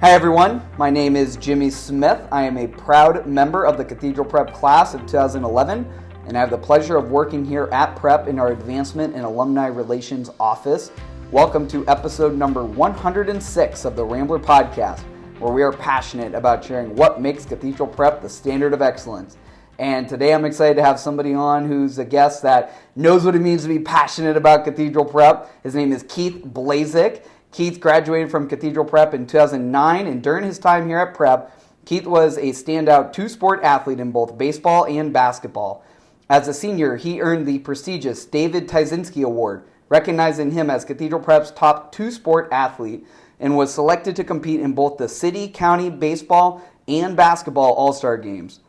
Hi everyone, my name is Jimmy Smith. I am a proud member of the Cathedral Prep class of 2011, and I have the pleasure of working here at Prep in our Advancement and Alumni Relations office. Welcome to episode number 106 of the Rambler Podcast, where we are passionate about sharing what makes Cathedral Prep the standard of excellence. And today I'm excited to have somebody on who's a guest that knows what it means to be passionate about Cathedral Prep. His name is Keith Blazek. Keith graduated from Cathedral Prep in 2009, and during his time here at Prep, Keith was a standout two-sport athlete in both baseball and basketball. As a senior, he earned the prestigious David Tyzinski Award, recognizing him as Cathedral Prep's top two-sport athlete, and was selected to compete in both the city, county, baseball, and basketball all-star games.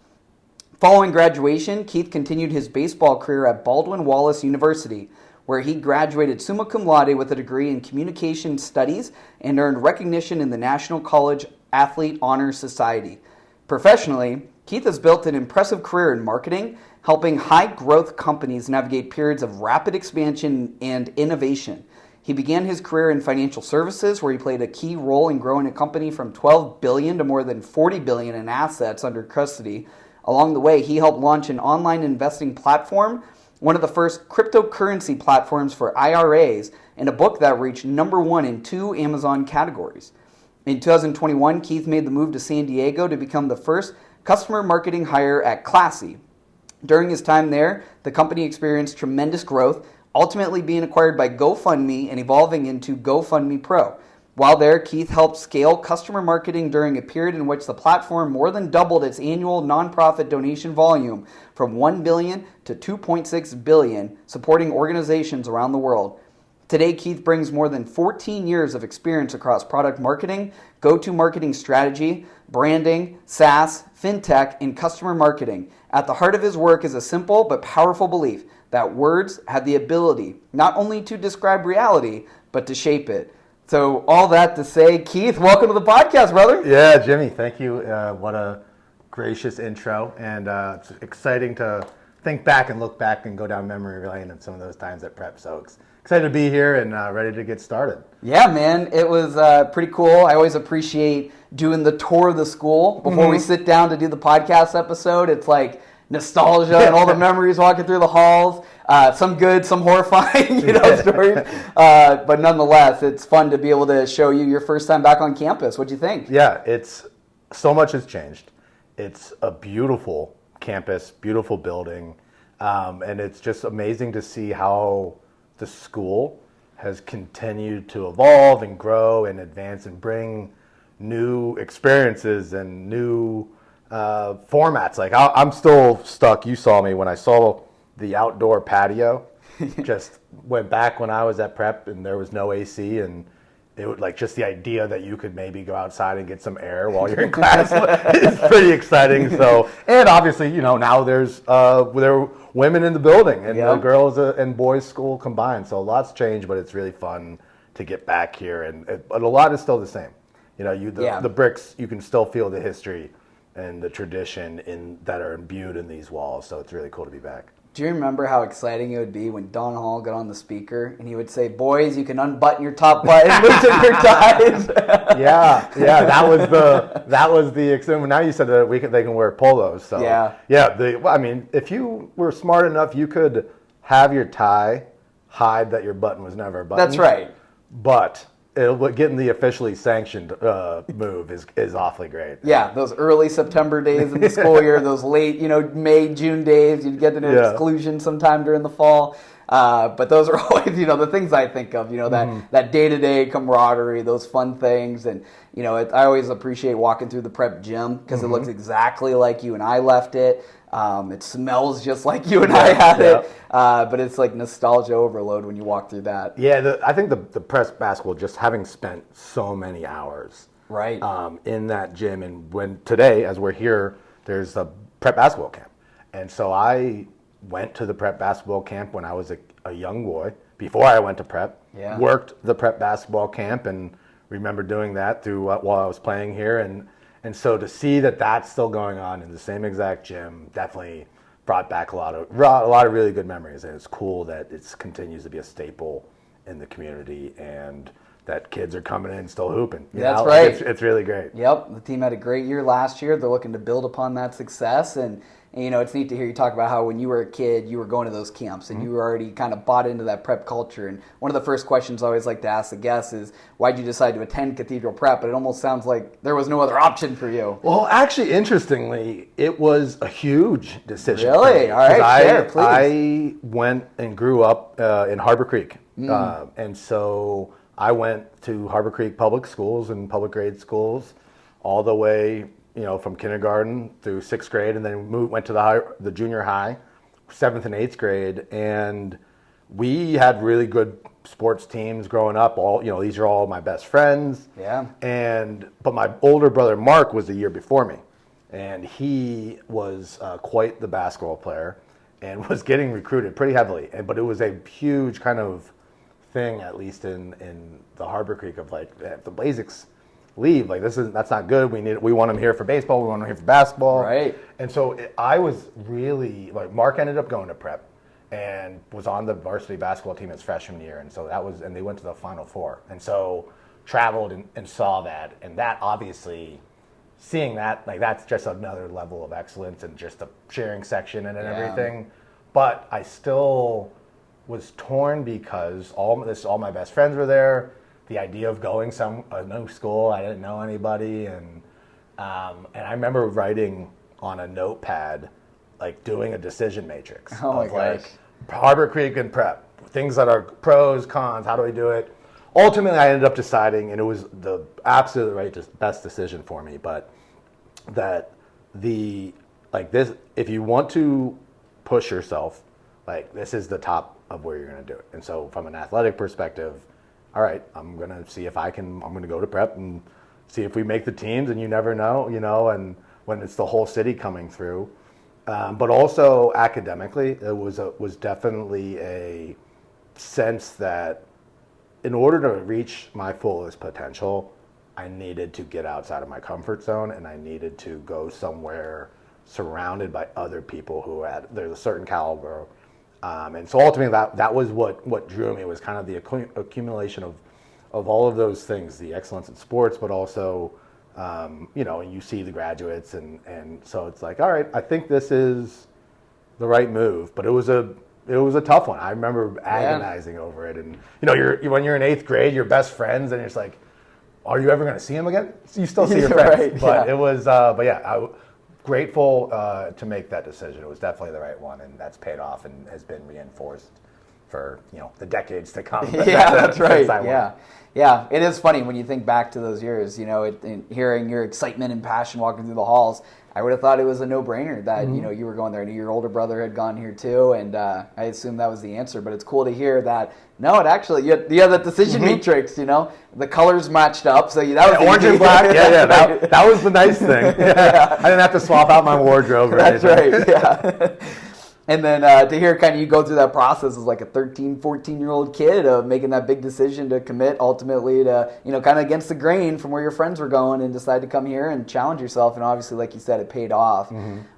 Following graduation, Keith continued his baseball career at Baldwin Wallace University, where he graduated summa cum laude with a degree in communication studies and earned recognition in the National College Athlete Honor Society. Professionally, Keith has built an impressive career in marketing, helping high-growth companies navigate periods of rapid expansion and innovation. He began his career in financial services, where he played a key role in growing a company from $12 billion to more than $40 billion in assets under custody. Along the way, he helped launch an online investing platform, one of the first cryptocurrency platforms for IRAs, and a book that reached number one in 2 Amazon categories. In 2021, Keith made the move to San Diego to become the first customer marketing hire at Classy. During his time there, the company experienced tremendous growth, ultimately being acquired by GoFundMe and evolving into GoFundMe Pro. While there, Keith helped scale customer marketing during a period in which the platform more than doubled its annual nonprofit donation volume from $1 billion to $2.6 billion, supporting organizations around the world. Today, Keith brings more than 14 years of experience across product marketing, go-to-marketing strategy, branding, SaaS, fintech, and customer marketing. At the heart of his work is a simple but powerful belief that words have the ability not only to describe reality, but to shape it. So all that to say, Keith, welcome to the podcast, brother. Yeah, Jimmy, thank you. What a gracious intro. And it's exciting to think back and look back and go down memory lane in some of those times at Prep. So excited to be here and ready to get started. Yeah, man, it was pretty cool. I always appreciate doing the tour of the school before we sit down to do the podcast episode. It's like nostalgia and all the memories walking through the halls. Some good, some horrifying, stories. But nonetheless, it's fun to be able to show you your first time back on campus. What'd you think? Yeah, so much has changed. It's a beautiful campus, beautiful building, and it's just amazing to see how the school has continued to evolve and grow and advance and bring new experiences and new formats. Like I'm still stuck. You saw me when I saw the outdoor patio. Just went back when I was at Prep and there was no AC, and it would just the idea that you could maybe go outside and get some air while you're in class is pretty exciting. So, and obviously, now there are women in the building and the girls and boys school combined. So a lot's changed, but it's really fun to get back here, but a lot is still the same. The bricks, you can still feel the history and the tradition that are imbued in these walls. So it's really cool to be back. Do you remember how exciting it would be when Don Hall got on the speaker and he would say, "Boys, you can unbutton your top button, loosen your ties." Yeah, that was the extent. Now you said that they can wear polos. So if you were smart enough, you could have your tie hide that your button was never buttoned. That's right. But getting the officially sanctioned move is awfully great. Yeah, those early September days in the school year, those late, May, June days, you'd get an exclusion sometime during the fall. But those are always, the things I think of, that day-to-day camaraderie, those fun things. And, I always appreciate walking through the Prep gym because it looks exactly like you and I left it. It smells just like you and I had it, but it's like nostalgia overload when you walk through that. Yeah, I think the Prep basketball, just having spent so many hours in that gym, and when today, as we're here, there's a Prep basketball camp. And so I went to the Prep basketball camp when I was a young boy, before I went to Prep, worked the Prep basketball camp, and remember doing that while I was playing here. And so to see that that's still going on in the same exact gym definitely brought back a lot of really good memories. And it's cool that it continues to be a staple in the community. And that kids are coming in still hooping. That's right. It's really great. Yep, the team had a great year last year. They're looking to build upon that success, and it's neat to hear you talk about how when you were a kid, you were going to those camps, and you were already kind of bought into that prep culture. And one of the first questions I always like to ask the guests is, why'd you decide to attend Cathedral Prep? But it almost sounds like there was no other option for you. Well, actually, interestingly, it was a huge decision. Really? All right, share, please. I went and grew up in Harbor Creek, and so I went to Harbor Creek public schools and public grade schools all the way, from kindergarten through 6th grade, and then went to the junior high, 7th and 8th grade, and we had really good sports teams growing up. These are all my best friends. Yeah. But my older brother Mark was the year before me, and he was quite the basketball player, and was getting recruited pretty heavily. But it was a huge kind of thing, at least in the Harbor Creek, of like, if the Blazeks leave, like that's not good. We want them here for baseball. We want them here for basketball. Right. And so I was really like, Mark ended up going to prep and was on the varsity basketball team his freshman year, and so and they went to the Final Four, and so traveled and saw that, and that obviously, seeing that, like, that's just another level of excellence, and just the cheering section and everything. But I still was torn because all my best friends were there. The idea of going a new school, I didn't know anybody, and I remember writing on a notepad, like doing a decision matrix of like Harbor Creek and prep, things that are pros, cons, how do we do it? Ultimately, I ended up deciding, and it was the absolute best decision for me, but that if you want to push yourself, like, this is the top of where you're going to do it. And so from an athletic perspective, all right, I'm going to see if I'm going to go to prep and see if we make the teams, and you never know, and when it's the whole city coming through. But also academically, it was definitely a sense that in order to reach my fullest potential, I needed to get outside of my comfort zone, and I needed to go somewhere surrounded by other people who there's a certain caliber. And so ultimately that was what drew me, was kind of the accumulation of all of those things, the excellence in sports, but also, and you see the graduates, and so it's like, all right, I think this is the right move. But it was a tough one. I remember agonizing over it, and when you're in 8th grade, your best friends, and you're just like, are you ever going to see them again? You still see your friends, right, but it was, I grateful to make that decision. It was definitely the right one, and that's paid off and has been reinforced for the decades to come. Yeah, that's right. Yeah. It is funny when you think back to those years. Hearing your excitement and passion walking through the halls, I would have thought it was a no-brainer that you were going there. I knew your older brother had gone here too, and I assumed that was the answer. But it's cool to hear that. No, it actually, you had that decision matrix. The colors matched up, so that was orange and black. That was the nice thing. I didn't have to swap out my wardrobe. That's right. Yeah. And then to hear kind of you go through that process as like a 13, 14-year-old kid of making that big decision to commit ultimately to, kind of against the grain from where your friends were going, and decide to come here and challenge yourself. And obviously, like you said, it paid off.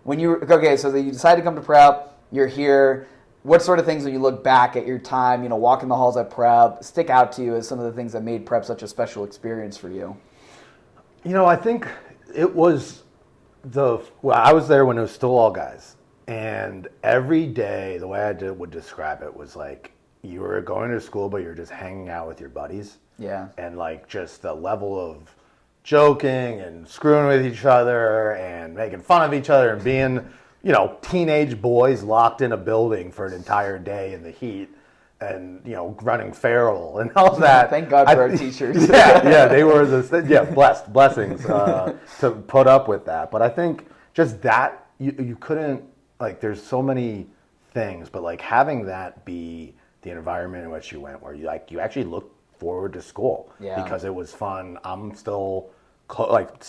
When you so you decided to come to prep, you're here. What sort of things, when you look back at your time, walking the halls at prep, stick out to you as some of the things that made prep such a special experience for you? I think it was I was there when it was still all guys. And every day, the way I would describe it was like, you were going to school, but you're just hanging out with your buddies. Yeah. And like, just the level of joking and screwing with each other and making fun of each other and being, teenage boys locked in a building for an entire day in the heat and, running feral and all that. Thank God for our teachers. They were blessings to put up with that. But I think just that, you couldn't, like, there's so many things, but like having that be the environment in which you went, where you actually look forward to school because it was fun. I'm still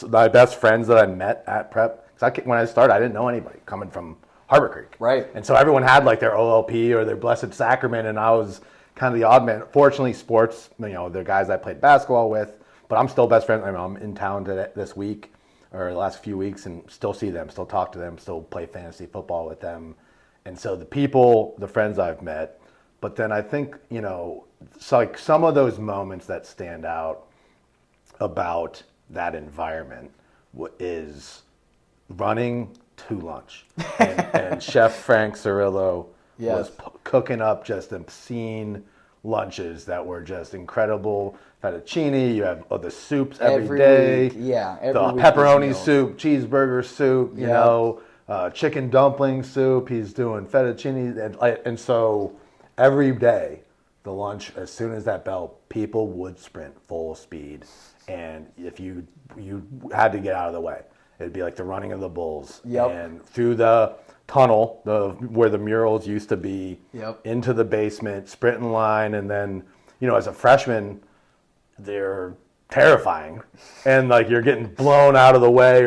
my best friends that I met at prep. When I started, I didn't know anybody coming from Harbor Creek, right? And so everyone had like their OLP or their Blessed Sacrament, and I was kind of the odd man. Fortunately, sports, the guys I played basketball with, but I'm still best friends. I'm in town this week, or the last few weeks, and still see them, still talk to them, still play fantasy football with them. And so the friends I've met, But then I think, you know, it's like some of those moments that stand out about that environment is running to lunch. And Chef Frank Cirillo was cooking up just obscene lunches that were just incredible. Fettuccine, you have the soups every day. Week. Yeah, every the week pepperoni soup, cheeseburger soup, you know, chicken dumpling soup. He's doing fettuccine. And so every day, the lunch, as soon as that bell, people would sprint full speed. And if you had to get out of the way, it'd be like the running of the bulls. And through the tunnel, where the murals used to be, into the basement, sprint in line. And then, you know, as a freshman, they're terrifying. And like you're getting blown out of the way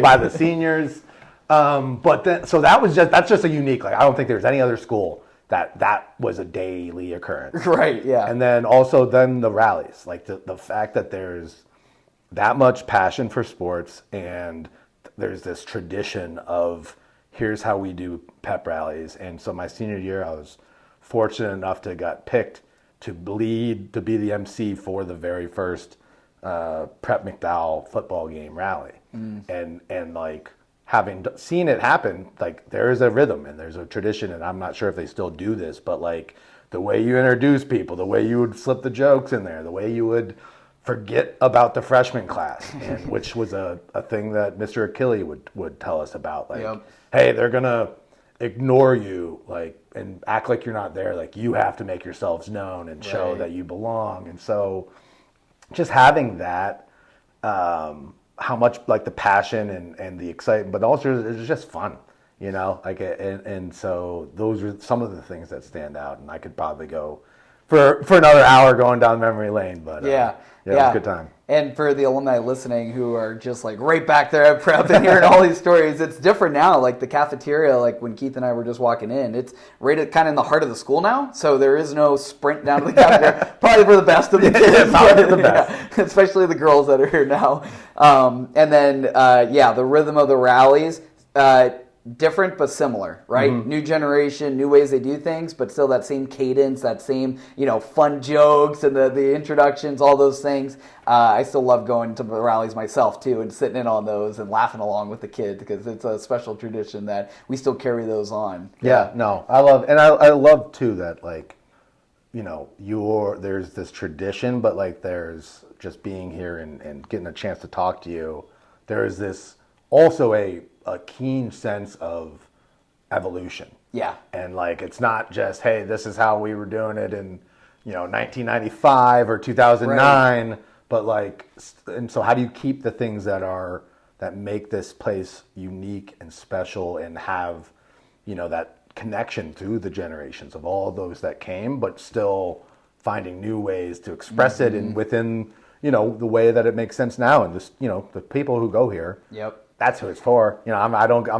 by the seniors. But then, so that's just a unique, like, I don't think there's any other school that was a daily occurrence. Right, yeah. And then also the rallies, like the fact that there's that much passion for sports and there's this tradition of here's how we do pep rallies. And so my senior year, I was fortunate enough to got picked to be the MC for the very first Prep McDowell football game rally. And like, having seen it happen, like there is a rhythm and there's a tradition, and I'm not sure if they still do this, but like the way you introduce people, the way you would slip the jokes in there, the way you would forget about the freshman class, and which was a thing that Mr. Achille would tell us about. Like, hey, they're gonna ignore you, like, and act like you're not there. Like, you have to make yourselves known and show that you belong. And so just having that, how much like the passion and the excitement, but also it's just fun, you know, like, and so those are some of the things that stand out, and I could probably go for another hour going down memory lane, but it was a good time. And for the alumni listening who are just like right back there at Prep and hearing all these stories, it's different now. Like the cafeteria, like when Keith and I were just walking in, it's right at kind of in the heart of the school now. So there is no sprint down to the cafeteria. Probably for the best of the kids. Probably for the best. Especially the girls that are here now. And then, the rhythm of the rallies, different but similar, right? New generation, new ways they do things, but still that same cadence, that same, you know, fun jokes and the introductions, all those things. I still love going to the rallies myself too and sitting in on those and laughing along with the kids because it's a special tradition that we still carry those on. I love too that, like, you know, there's this tradition, but like there's just being here and getting a chance to talk to you. There's this also a keen sense of evolution. Yeah. And like, it's not just, hey, this is how we were doing it in, you know, 1995 or 2009, but like, and so how do you keep the things that make this place unique and special and have, you know, that connection through the generations of all those that came, but still finding new ways to express it and within, you know, the way that it makes sense now. And just, you know, the people who go here. That's who it's for. You know, I'm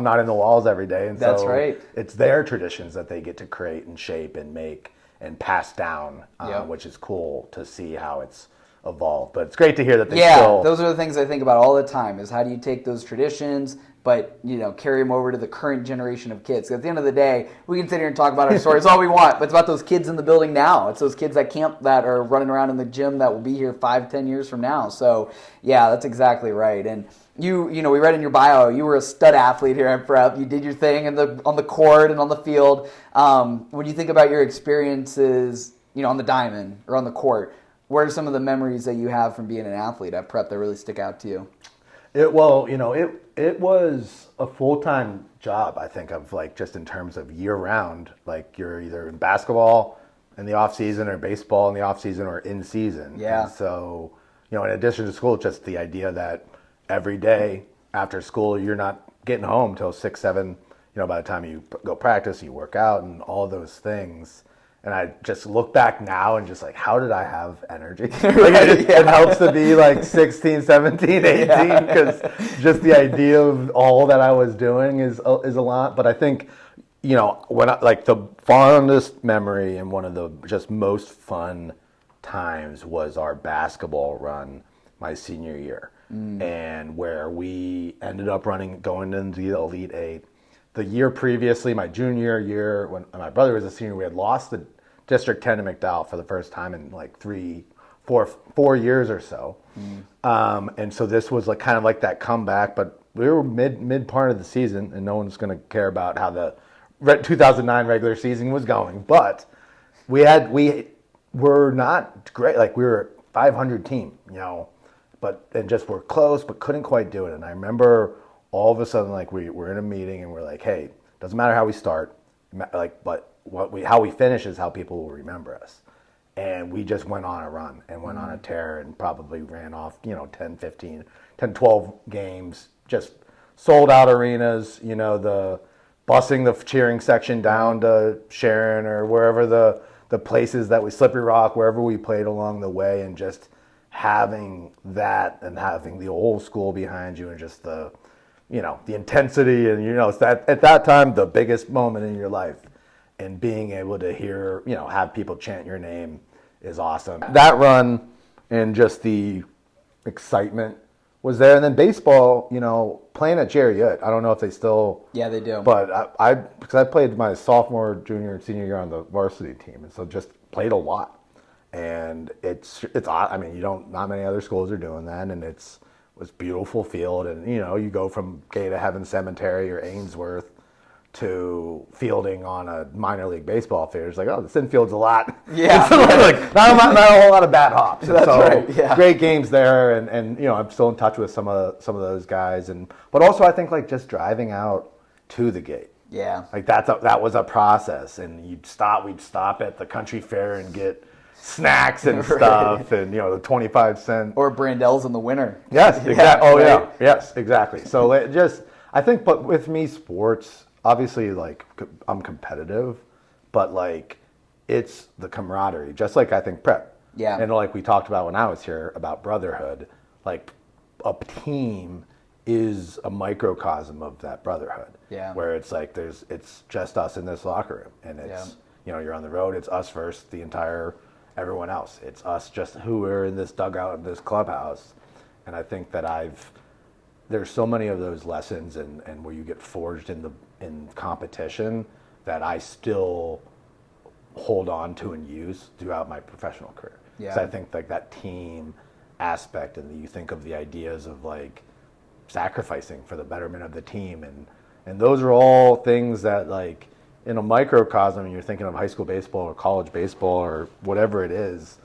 not in the walls every day, and that's so right. It's their traditions that they get to create and shape and make and pass down, which is cool to see how it's evolved. But it's great to hear that they still. Those are the things I think about all the time. Is how do you take those traditions, but you know, carry them over to the current generation of kids? 'Cause at the end of the day, we can sit here and talk about our stories all we want, but it's about those kids in the building now. It's those kids at camp that are running around in the gym that will be here 5-10 years from now. So yeah, that's exactly right. And you know, we read in your bio, you were a stud athlete here at Prep. You did your thing on the court and on the field. When you think about your experiences, you know, on the diamond or on the court, what are some of the memories that you have from being an athlete at Prep that really stick out to you? It was a full-time job, I think, of like just in terms of year-round. Like you're either in basketball in the off-season or baseball in the off-season or in season. Yeah. And so, you know, in addition to school, just the idea that every day after school, you're not getting home till 6, 7, you know, by the time you go practice, you work out and all those things. And I just look back now and just like, how did I have energy? Like it helps to be like 16, 17, 18, because just the idea of all that I was doing is a lot. But I think, you know, like the fondest memory and one of the just most fun times was our basketball run my senior year. And where we ended up going into the Elite Eight. The year previously, my junior year, when my brother was a senior, we had lost the District 10 in McDowell for the first time in like 4 years or so. And so this was like kind of like that comeback, but we were mid part of the season, and no one's going to care about how the 2009 regular season was going. But we were not great. Like we were a 500 team, and just were close, but couldn't quite do it. And I remember all of a sudden, like we're in a meeting and we're like, hey, doesn't matter how we start, but how we finish is how people will remember us. And we just went on a run and went on a tear and probably ran off, 10, 12 games, just sold out arenas, the busing the cheering section down to Sharon or wherever the places that Slippery Rock, wherever we played along the way, and just having that and having the whole school behind you and just the intensity and, it's that at that time, the biggest moment in your life, and being able to hear, have people chant your name is awesome. That run and just the excitement was there. And then baseball, playing at Jerry Ut, I don't know if they still... Yeah, they do. But because I played my sophomore, junior, and senior year on the varsity team, and so just played a lot. And it's not many other schools are doing that, and it was beautiful field. And, you go from Gate of Heaven Cemetery or Ainsworth to fielding on a minor league baseball field. It's like, oh, this infield's a lot. Yeah. Like, not a whole lot of bad hops. That's right. Yeah. Great games there, and I'm still in touch with some of those guys, but also I think like just driving out to the Gate. Yeah. Like that was a process, and we'd stop at the country fair and get snacks and stuff, and the 25-cent or Brandel's in the winter. Yes, exactly. Right. Yes, exactly. So I think, but with me, sports. Obviously, like, I'm competitive, but, like, it's the camaraderie, just like I think prep. Yeah. And like we talked about when I was here about brotherhood, like, a team is a microcosm of that brotherhood. Yeah. Where it's like it's just us in this locker room. And it's, you're on the road, it's us versus everyone else. It's us just who are in this dugout in this clubhouse. And I think that there's so many of those lessons and where you get forged in competition that I still hold on to and use throughout my professional career. Yeah. So I think like that team aspect, and you think of the ideas of like sacrificing for the betterment of the team, and those are all things that like in a microcosm, you're thinking of high school baseball or college baseball or whatever it is.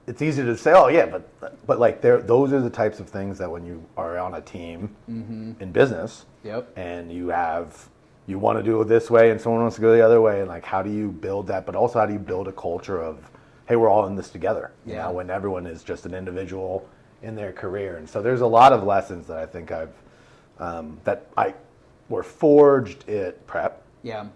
It's easy to say, oh yeah, but like those are the types of things that when you are on a team in business, and you want to do it this way and someone wants to go the other way, and like how do you build that, but also how do you build a culture of, hey, we're all in this together, you know, when everyone is just an individual in their career. And so there's a lot of lessons that I think were forged at prep,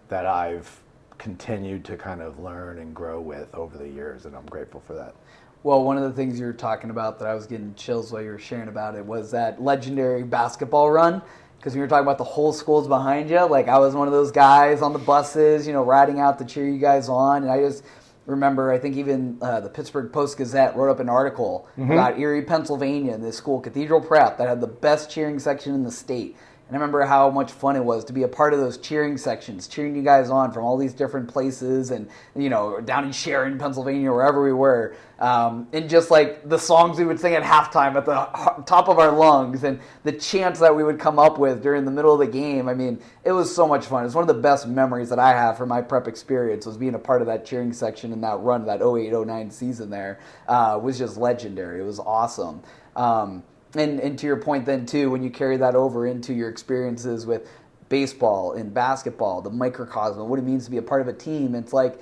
that I've continued to kind of learn and grow with over the years, and I'm grateful for that. Well, one of the things you were talking about that I was getting chills while you were sharing about it was that legendary basketball run. Because when you were talking about the whole school's behind you, like I was one of those guys on the buses, riding out to cheer you guys on. And I just remember, I think even the Pittsburgh Post-Gazette wrote up an article about Erie, Pennsylvania, and this school, Cathedral Prep, that had the best cheering section in the state. And I remember how much fun it was to be a part of those cheering sections, cheering you guys on from all these different places and, down in Sharon, Pennsylvania, wherever we were. And just like the songs we would sing at halftime at the top of our lungs and the chants that we would come up with during the middle of the game. I mean, it was so much fun. It's one of the best memories that I have from my prep experience was being a part of that cheering section and that run, that 08-09 season there was just legendary. It was awesome. And to your point then, too, when you carry that over into your experiences with baseball and basketball, the microcosm, what it means to be a part of a team, it's like,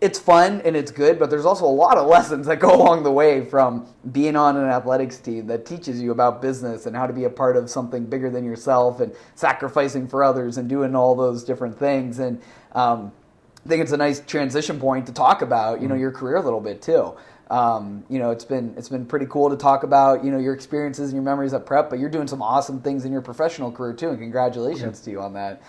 it's fun and it's good, but there's also a lot of lessons that go along the way from being on an athletics team that teaches you about business and how to be a part of something bigger than yourself and sacrificing for others and doing all those different things. And I think it's a nice transition point to talk about, your career a little bit, too. It's been pretty cool to talk about, your experiences and your memories at prep, but you're doing some awesome things in your professional career too, and congratulations to you on that.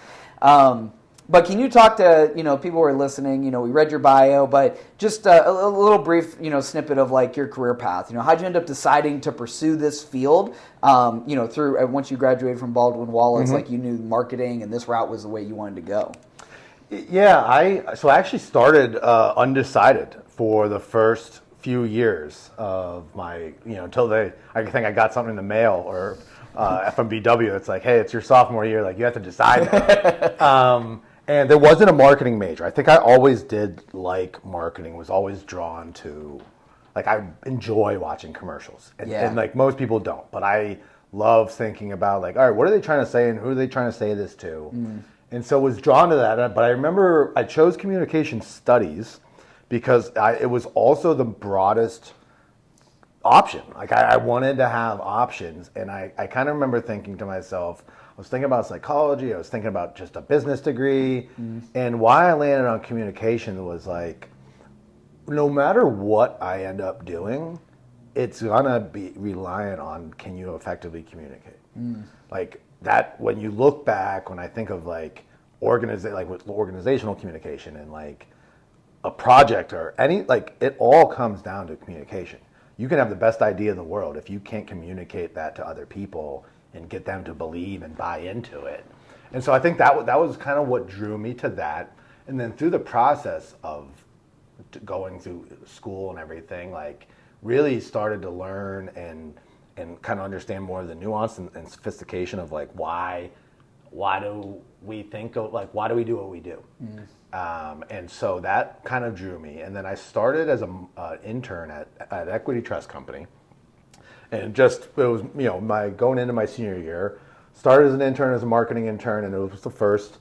But can you talk to, people who are listening, we read your bio, but just a little brief, snippet of like your career path. How'd you end up deciding to pursue this field, through once you graduated from Baldwin Wallace, like you knew marketing and this route was the way you wanted to go? Yeah, I actually started undecided for the first few years of my, until I think I got something in the mail or FMBW. It's like, hey, it's your sophomore year. Like, you have to decide now. And there wasn't a marketing major. I think I always did like marketing, was always drawn to, like, I enjoy watching commercials. And like most people don't. But I love thinking about, like, all right, what are they trying to say and who are they trying to say this to? And so was drawn to that. But I remember I chose communication studies because it was also the broadest option. Like, I wanted to have options. And I kind of remember thinking to myself, I was thinking about psychology. I was thinking about just a business degree. And why I landed on communication was like, no matter what I end up doing, it's gonna be reliant on, can you effectively communicate? Like that, when you look back, when I think of like with organizational communication and like a project or any, like, it all comes down to communication. You can have the best idea in the world if you can't communicate that to other people and get them to believe and buy into it. And so I think that was kind of what drew me to that. And then through the process of going through school and everything, like, really started to learn and kind of understand more of the nuance and sophistication of like why do we think of, like, why do we do what we do? And so that kind of drew me. And then I started as an intern at Equity Trust Company. And it was, my going into my senior year, started as an intern, as a marketing intern, and it was the first,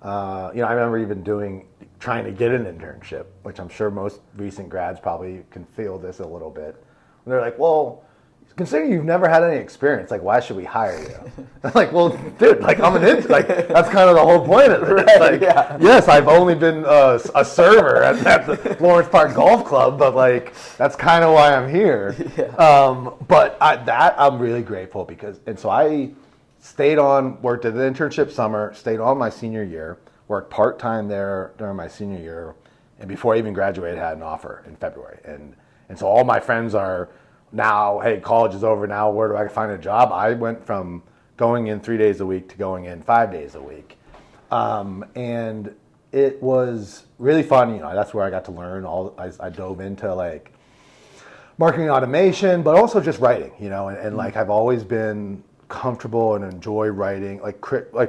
I remember even trying to get an internship, which I'm sure most recent grads probably can feel this a little bit. And they're like, well, considering you've never had any experience, like, why should we hire you? I'm like, well, dude, like, I'm an intern. Like, that's kind of the whole point of it. Right, like, yes, I've only been a server at the Lawrence Park Golf Club, but like, that's kind of why I'm here. But I'm really grateful and so I worked at the internship summer, stayed on my senior year, worked part-time there during my senior year, and before I even graduated, had an offer in February. And so all my friends are now, hey, college is over now, where do I find a job? I went from going in 3 days a week to going in 5 days a week. And it was really fun. That's where I got to learn I dove into like marketing automation, but also just writing, and like, I've always been comfortable and enjoy writing, like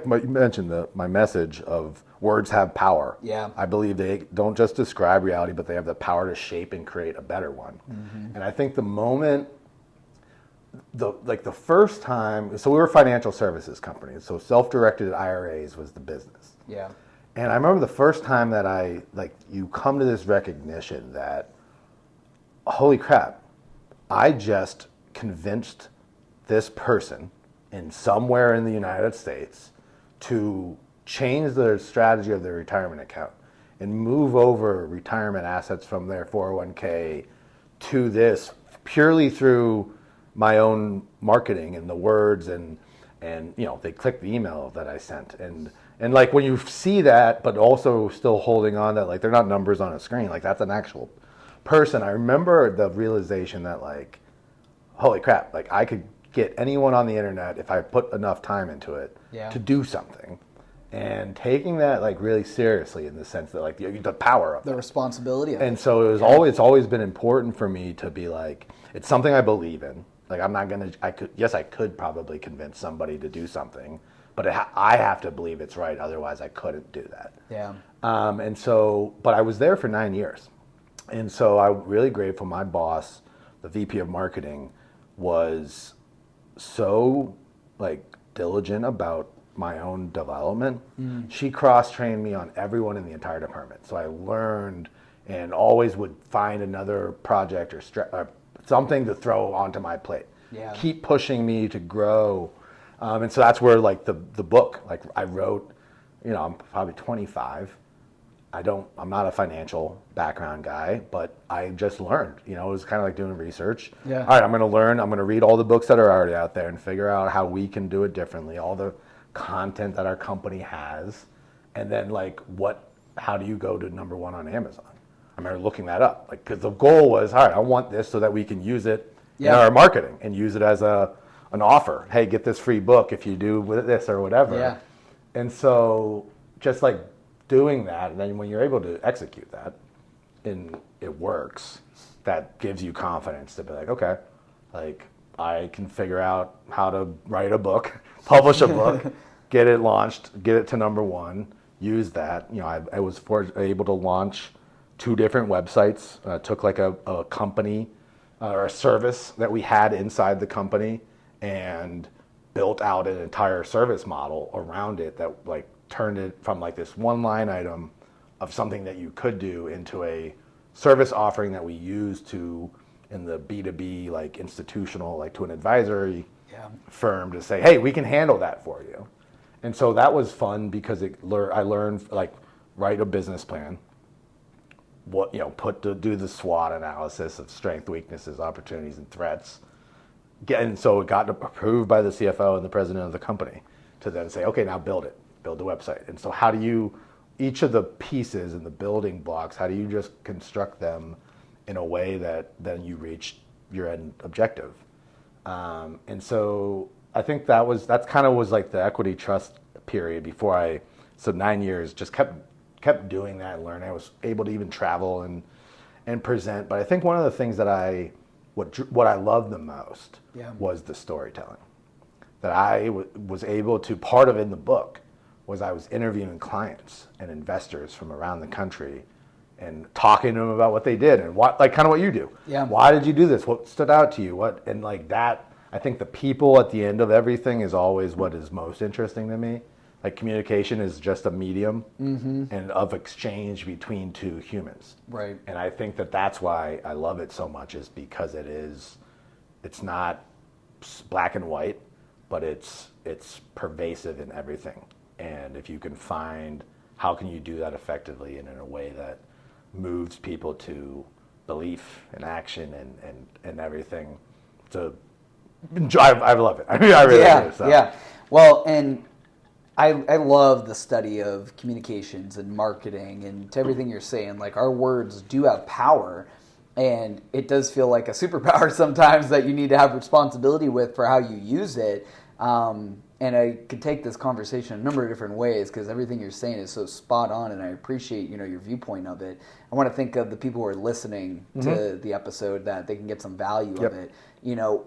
you mentioned my message of words have power. Yeah, I believe they don't just describe reality, but they have the power to shape and create a better one. And I think the moment, the first time, so we were a financial services company, so self-directed IRAs was the business. Yeah, and I remember the first time that you come to this recognition that, holy crap, I just convinced this person in somewhere in the United States to change their strategy of their retirement account and move over retirement assets from their 401k to this purely through my own marketing and the words and they clicked the email that I sent. And like, when you see that, but also still holding on that, like, they're not numbers on a screen, like, that's an actual person. I remember the realization that, like, holy crap, like, I could get anyone on the internet if I put enough time into it to do something. And taking that, like, really seriously, in the sense that, like, the power of the responsibility of it. And so it's always been important for me to be like, it's something I believe in. Like, I could probably convince somebody to do something, but I have to believe it's right. Otherwise I couldn't do that. Yeah. But I was there for 9 years. And so I'm really grateful. My boss, the VP of marketing, was so, like, diligent about my own development. She cross-trained me on everyone in the entire department. So I learned and always would find another project or something to throw onto my plate. Yeah. Keep pushing me to grow. And so that's where, like, the book, like, I wrote, I'm probably 25. I'm not a financial background guy, but I just learned, it was kind of like doing research. Yeah. All right, I'm going to learn, I'm going to read all the books that are already out there and figure out how we can do it differently, all the content that our company has, and then, like, how do you go to number one on Amazon? I remember looking that up, like, because the goal was, all right, I want this so that we can use it in our marketing and use it as an offer. Hey, get this free book if you do with this or whatever. Yeah. And so just, like, doing that, and then when you're able to execute that and it works, that gives you confidence to be like, okay, like I can figure out how to write a book, publish a book, get it launched, get it to number one, use that. You know, I was able to launch 2 different websites. Took like a company or a service that we had inside the company and built out an entire service model around it that like turned it from like this one line item of something that you could do into a service offering that we use to in the B2B like institutional, like to an advisory firm to say, hey, we can handle that for you. And so that was fun because I learned like write a business plan, do the SWOT analysis of strengths, weaknesses, opportunities, and threats. And so it got approved by the CFO and the president of the company to then say, okay, now build the website. And so how do you, each of the pieces and the building blocks, how do you just construct them in a way that then you reach your end objective? And so I think that's kind of was like the equity trust period before so 9 years, just kept doing that and learning. I was able to even travel and present. But I think one of the things that what I loved the most was the storytelling. That I was able to, part of in the book was I was interviewing clients and investors from around the country and talking to them about what they did and what, like kind of what you do. Yeah. Why did you do this? What stood out to you? And like that, I think the people at the end of everything is always what is most interesting to me. Like communication is just a medium and of exchange between 2 humans. Right. And I think that's why I love it so much, is because it's not black and white, but it's pervasive in everything. And if you can find how can you do that effectively and in a way that moves people to belief and action and everything, to enjoy, I love it. I mean, I really do. So. Yeah. Well, and I love the study of communications and marketing and to everything you're saying. Like our words do have power, and it does feel like a superpower sometimes that you need to have responsibility with for how you use it. And I could take this conversation a number of different ways because everything you're saying is so spot on, and I appreciate your viewpoint of it. I want to think of the people who are listening to the episode that they can get some value of it.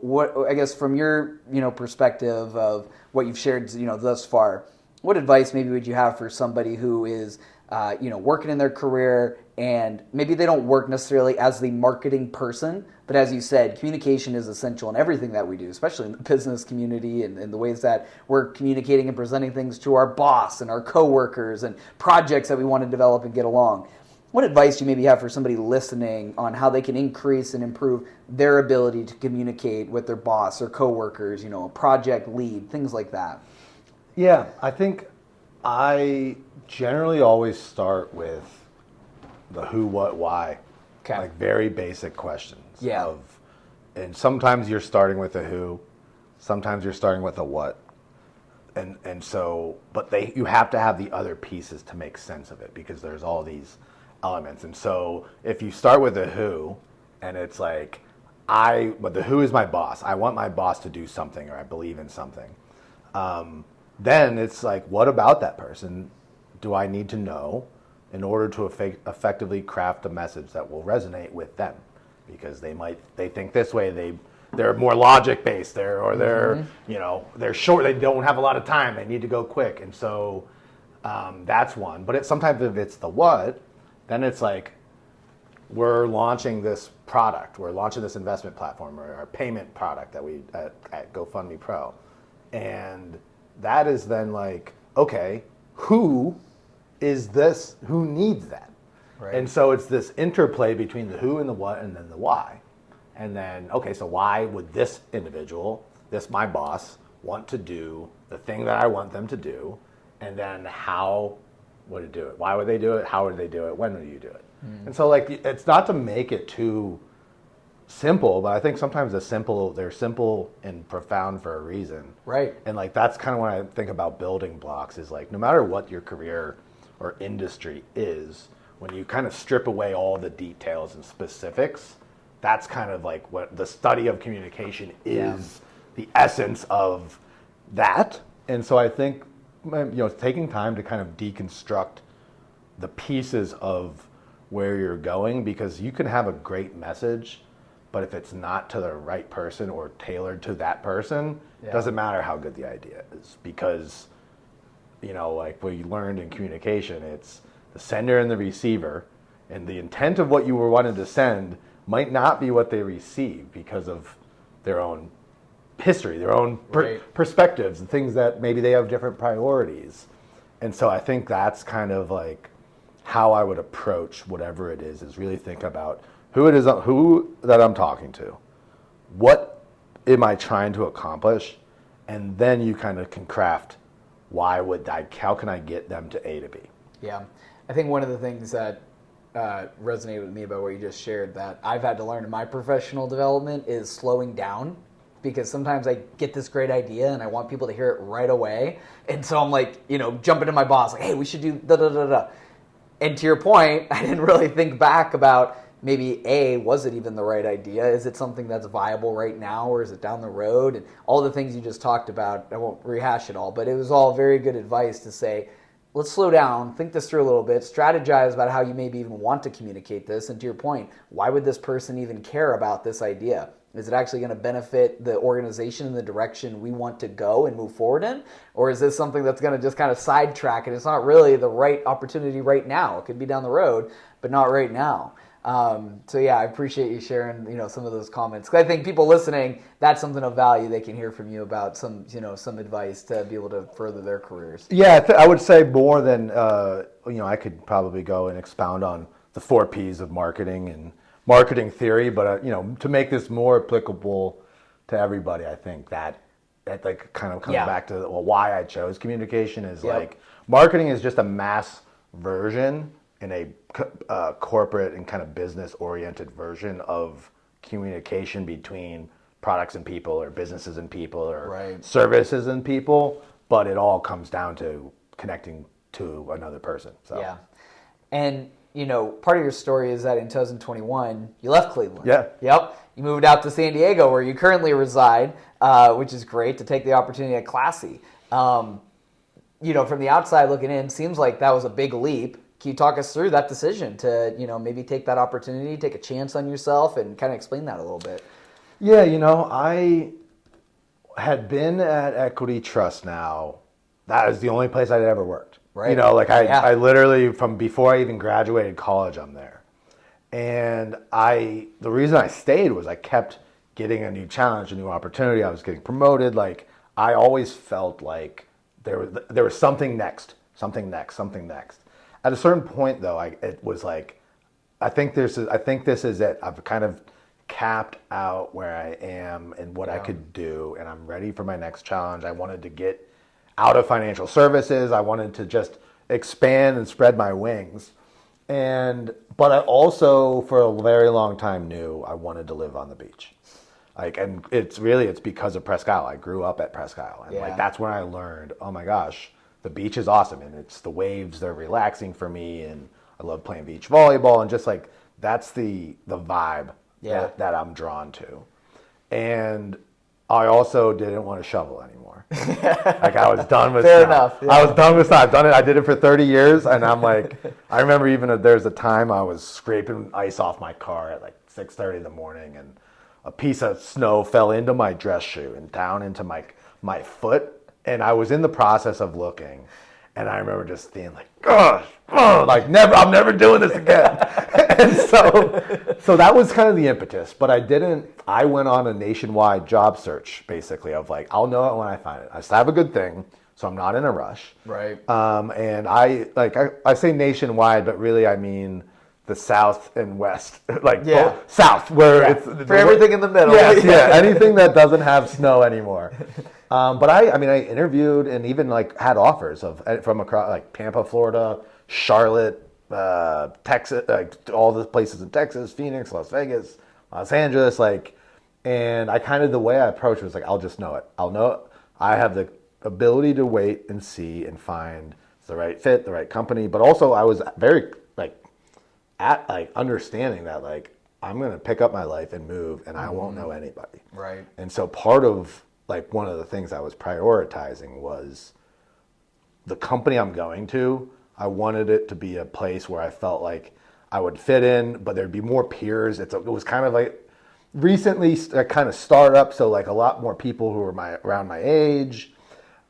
What I guess from your perspective of what you've shared thus far, what advice maybe would you have for somebody who is working in their career and maybe they don't work necessarily as the marketing person, but as you said, communication is essential in everything that we do, especially in the business community and the ways that we're communicating and presenting things to our boss and our coworkers and projects that we want to develop and get along. What advice do you maybe have for somebody listening on how they can increase and improve their ability to communicate with their boss or coworkers, a project lead, things like that? Yeah, I think I generally always start with the who, what, why. Okay. Like very basic questions. Yeah. And sometimes you're starting with a who, sometimes you're starting with a what. And so, but you have to have the other pieces to make sense of it because there's all these elements. And so if you start with a who, and it's like, but the who is my boss. I want my boss to do something, or I believe in something. Then it's like, what about that person do I need to know in order to effectively craft a message that will resonate with them? Because they think this way, they're more logic based there, or they're short, they don't have a lot of time, they need to go quick. And so that's one. But sometimes if it's the what, then it's like, we're launching this product, we're launching this investment platform or our payment product that we at GoFundMe Pro. And that is then like, okay, who is this? Who needs that? Right. And so it's this interplay between the who and the what and then the why. And then, okay, so why would this individual, my boss, want to do the thing that I want them to do? And then how would it do it? Why would they do it? How would they do it? When would you do it? And so like, it's not to make it too simple, but I think sometimes they're simple and profound for a reason. Right. And like, that's kind of when I think about building blocks is like, no matter what your career or industry is, when you kind of strip away all the details and specifics, that's kind of like what the study of communication is, the essence of that. And so I think, taking time to kind of deconstruct the pieces of where you're going, because you can have a great message, but if it's not to the right person or tailored to that person, it doesn't matter how good the idea is, because, you know, like what you learned in communication, it's the sender and the receiver, and the intent of what you were wanting to send might not be what they receive because of their own history, their own perspectives, and things that maybe they have different priorities. And so I think that's kind of like how I would approach whatever it is really think about who that I'm talking to, what am I trying to accomplish, and then you kind of can craft how can I get them to A to B. Yeah, I think one of the things that resonated with me about what you just shared that I've had to learn in my professional development is slowing down, because sometimes I get this great idea and I want people to hear it right away, and so I'm like, you know, jumping to my boss like, hey, we should do da da da da. And to your point, I didn't really think back about maybe was it even the right idea? Is it something that's viable right now, or is it down the road? And all the things you just talked about, I won't rehash it all, but it was all very good advice to say, let's slow down, think this through a little bit, strategize about how you maybe even want to communicate this. And to your point, why would this person even care about this idea? Is it actually going to benefit the organization in the direction we want to go and move forward in? Or is this something that's going to just kind of sidetrack and it's not really the right opportunity right now? It could be down the road, but not right now. So yeah, I appreciate you sharing, you know, some of those comments. 'Cause I think people listening, that's something of value they can hear from you about some advice to be able to further their careers. Yeah, I would say more than, I could probably go and expound on the 4 Ps of marketing and marketing theory, but, to make this more applicable to everybody, I think that like kind of comes back to why I chose communication is like marketing is just a mass version in a corporate and kind of business-oriented version of communication between products and people, or businesses and people, or services and people, but it all comes down to connecting to another person. So. Yeah. And, part of your story is that in 2021, you left Cleveland. Yeah. Yep. You moved out to San Diego, where you currently reside, which is great, to take the opportunity at Classy. From the outside looking in, seems like that was a big leap. Can you talk us through that decision to, maybe take that opportunity, take a chance on yourself, and kind of explain that a little bit? Yeah, I had been at Equity Trust now. That is the only place I'd ever worked. Right. I literally, from before I even graduated college, I'm there. And the reason I stayed was I kept getting a new challenge, a new opportunity. I was getting promoted. Like, I always felt like there was something next. At a certain point, though, it was like, I think this is it. I've kind of capped out where I am and what I could do, and I'm ready for my next challenge. I wanted to get out of financial services. I wanted to just expand and spread my wings. But I also, for a very long time, knew I wanted to live on the beach. And it's because of Presque Isle. I grew up at Presque Isle, and that's when I learned, oh my gosh, the beach is awesome, and it's the waves, they're relaxing for me, and I love playing beach volleyball, and just like that's the vibe that I'm drawn to. And I also didn't want to shovel anymore. I was done with Fair enough. Yeah. I was done with I've done it. I did it for 30 years, and I'm like, I remember even there's a time I was scraping ice off my car at like 6:30 in the morning, and a piece of snow fell into my dress shoe and down into my foot. And I was in the process of looking, and I remember just being like, gosh, I'm never doing this again. And so that was kind of the impetus, but I went on a nationwide job search, basically, of like, I'll know it when I find it. I still have a good thing, so I'm not in a rush. Right. And I say nationwide, but really I mean the South and West, South, where it's for everything in the middle. Yes, anything that doesn't have snow anymore. But I interviewed and even had offers from across Tampa, Florida, Charlotte, Texas, all the places in Texas, Phoenix, Las Vegas, Los Angeles, and the way I approached it was I'll just know it. I'll know it. I have the ability to wait and see and find the right fit, the right company, but also I was very understanding that I'm going to pick up my life and move, and I won't know anybody. Right. And so part of one of the things I was prioritizing was the company I'm going to. I wanted it to be a place where I felt like I would fit in, but there'd be more peers. It was kind of like recently a kind of startup, so like a lot more people who were around my age.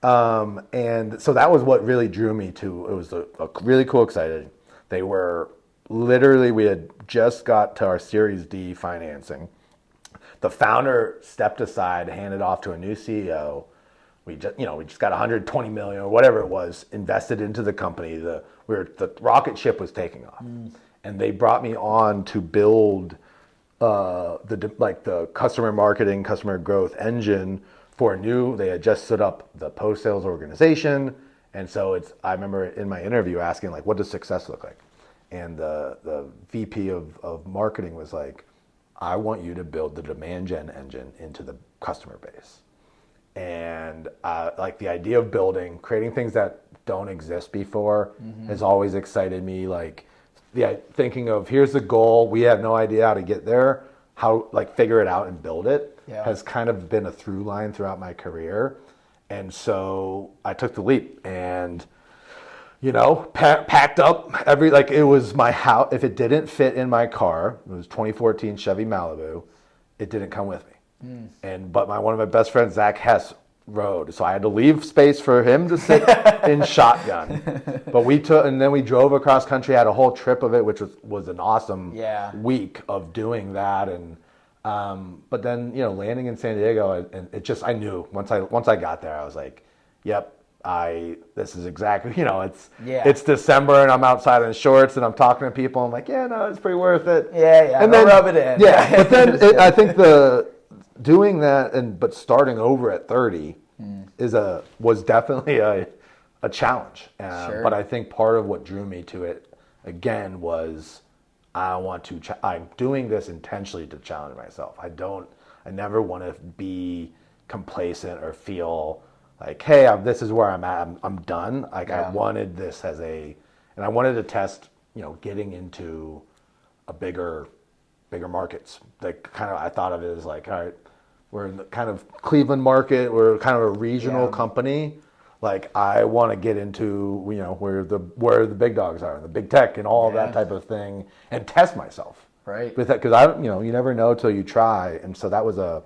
And so that was what really drew me to. It was a really cool, exciting. They were literally, we had just got to our Series D financing. The founder stepped aside, handed off to a new CEO. We just got 120 million or whatever it was invested into the company. The rocket ship was taking off, and they brought me on to build the customer marketing, customer growth engine for they had just set up the post-sales organization. And so I remember in my interview asking, like, what does success look like? And the VP of marketing was like, I want you to build the demand gen engine into the customer base. And like the idea of creating things that don't exist before has always excited me. Like thinking of, here's the goal, we have no idea how to get there, figure it out and build it has kind of been a through line throughout my career. And so I took the leap and, packed up it was my house. If it didn't fit in my car, it was 2014 Chevy Malibu, it didn't come with me. But one of my best friends, Zach Hess, rode, so I had to leave space for him to sit in shotgun. But then we drove across country, had a whole trip of it, which was an awesome week of doing that. And but then landing in San Diego, and I knew once I got there, I was like, yep. This is exactly, it's December and I'm outside in shorts and I'm talking to people. I'm like, yeah, no, it's pretty worth it. Yeah. And then rub it in. Yeah. But then I think doing that but starting over at 30 was definitely a challenge. Sure. But I think part of what drew me to it again was I'm doing this intentionally to challenge myself. I never want to be complacent or feel like, hey, this is where I'm at. I'm done. Like I wanted this and I wanted to test, getting into a bigger markets. Like kind of, I thought of it as like, all right, we're in the kind of Cleveland market. We're kind of a regional company. Like I want to get into, where the big dogs are, and the big tech, and all of that type of thing, and test myself. Right. With that, because you never know till you try, and so that was a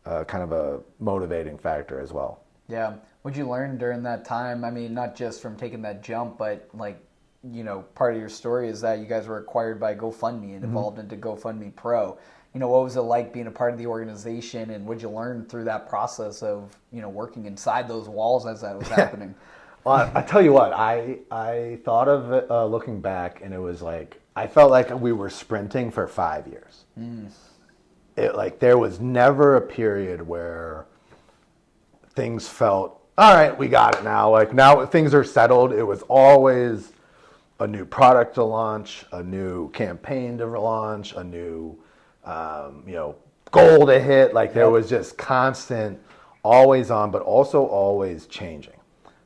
kind of a motivating factor as well. Yeah. What'd you learn during that time? I mean, not just from taking that jump, but part of your story is that you guys were acquired by GoFundMe and evolved into GoFundMe Pro. What was it like being a part of the organization, and what'd you learn through that process of, working inside those walls as that was happening? Well, I tell you what, I thought of it looking back, and it was like, I felt like we were sprinting for 5 years. There was never a period where things felt, all right, we got it now. Like now things are settled. It was always a new product to launch, a new campaign to launch, a new, goal to hit. Like there was just constant, always on, but also always changing.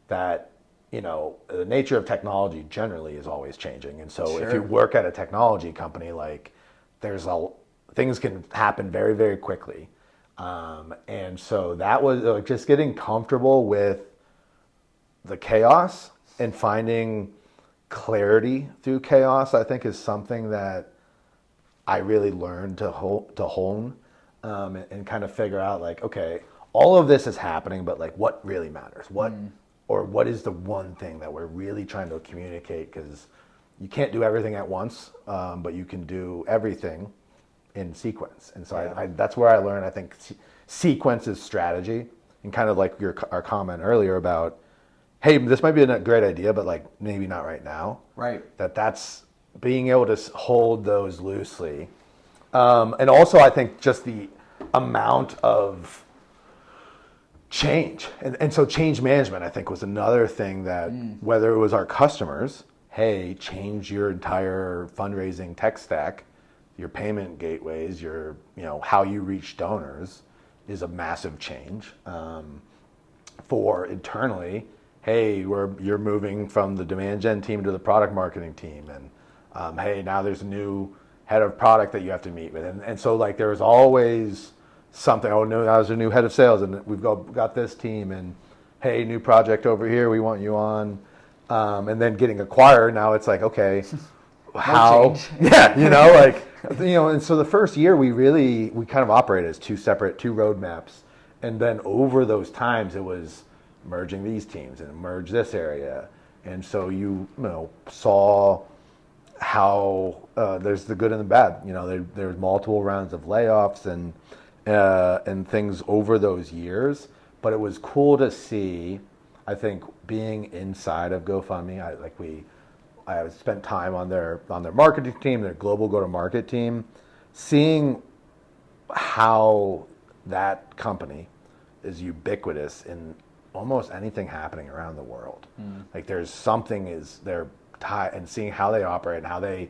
That, the nature of technology generally is always changing. And so if you work at a technology company, like things can happen very, very quickly. And so that was just getting comfortable with the chaos and finding clarity through chaos, I think is something that I really learned to hone and kind of figure out like, okay, all of this is happening, but like what really matters? What is the one thing that we're really trying to communicate? Because you can't do everything at once, but you can do everything in sequence. And so that's where I learned, I think, sequence is strategy, and kind of like our comment earlier about, hey, this might be a great idea, but like maybe not right now. Right. That's being able to hold those loosely. And also I think just the amount of change. And so change management, I think, was another thing that whether it was our customers, hey, change your entire fundraising tech stack, your payment gateways, your how you reach donors is a massive change. For internally, hey, you're moving from the demand gen team to the product marketing team, and hey, now there's a new head of product that you have to meet with, and so like there was always something. Oh no, now there's a new head of sales, and we've got this team, and hey, new project over here, we want you on. and then getting acquired. Now it's like, okay, how? Yeah, and so the first year we kind of operated as two roadmaps, and then over those times it was merging these teams and merge this area, and so you saw how there's the good and the bad. There's multiple rounds of layoffs and things over those years, but it was cool to see. I think being inside of GoFundMe, I spent time on their marketing team, their global go-to-market team, seeing how that company is ubiquitous in almost anything happening around the world. Like there's something they're tied, and seeing how they operate and how they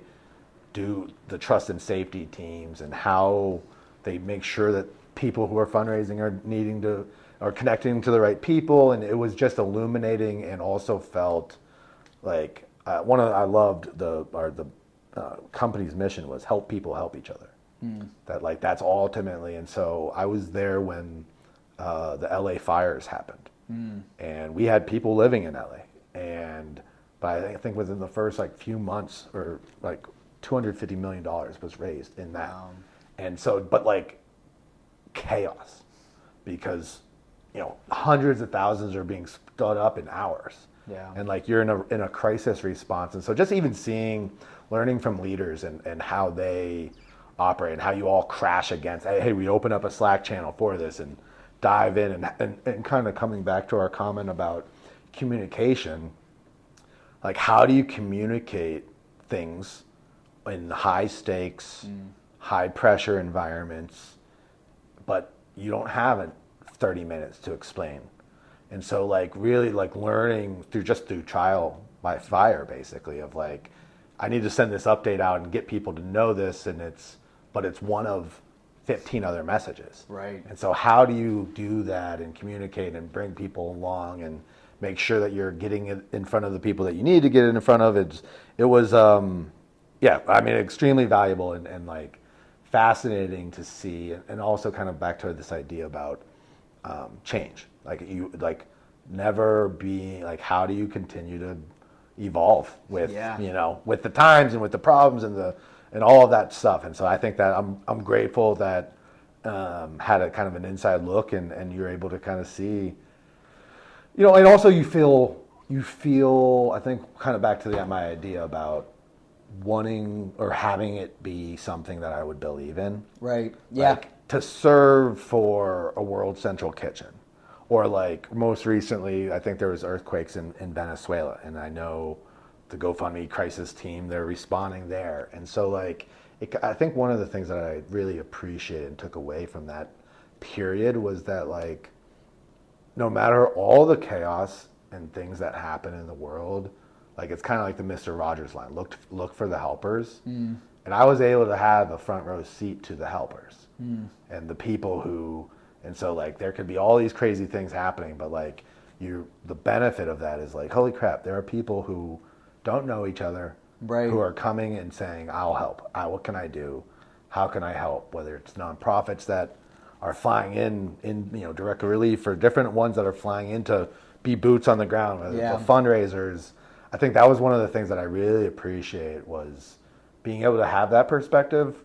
do the trust and safety teams and how they make sure that people who are fundraising are connecting to the right people. And it was just illuminating, and also felt like I loved the company's mission was help people help each other. That's ultimately. And so I was there when the LA fires happened, and we had people living in LA, but I think within the first few months, or $250 million was raised in that. Wow. And so, but chaos, because hundreds of thousands are being stood up in hours. Yeah. And you're in a crisis response. And so just even learning from leaders and how they operate, and how you all crash against, hey, we open up a Slack channel for this and dive in, and kind of coming back to our comment about communication, how do you communicate things in high stakes, high pressure environments, but you don't have 30 minutes to explain. And so really learning through trial by fire, basically, of I need to send this update out and get people to know this, but it's one of 15 other messages. Right. And so how do you do that and communicate and bring people along and make sure that you're getting it in front of the people that you need to get it in front of? It was extremely valuable and fascinating to see, and also kind of back to this idea about change. Never being how do you continue to evolve with with the times and with the problems and all of that stuff. And so I think that I'm grateful that had a kind of an inside look, and you're able to kind of see, and also you feel I think kind of back to my idea about wanting or having it be something that I would believe in. Right. Yeah. To serve for a World Central Kitchen, or most recently, I think there was earthquakes in Venezuela, and I know the GoFundMe crisis team, they're responding there. And so I think one of the things that I really appreciated and took away from that period was that no matter all the chaos and things that happen in the world, it's kind of like the Mr. Rogers line, look for the helpers. And I was able to have a front row seat to the helpers and the people who, and so there could be all these crazy things happening, but the benefit of that is holy crap, there are people who don't know each other, right, who are coming and saying, I'll help. What can I do? How can I help? Whether it's nonprofits that are flying in direct relief, or different ones that are flying in to be boots on the ground, whether it's the fundraisers. I think that was one of the things that I really appreciate, was being able to have that perspective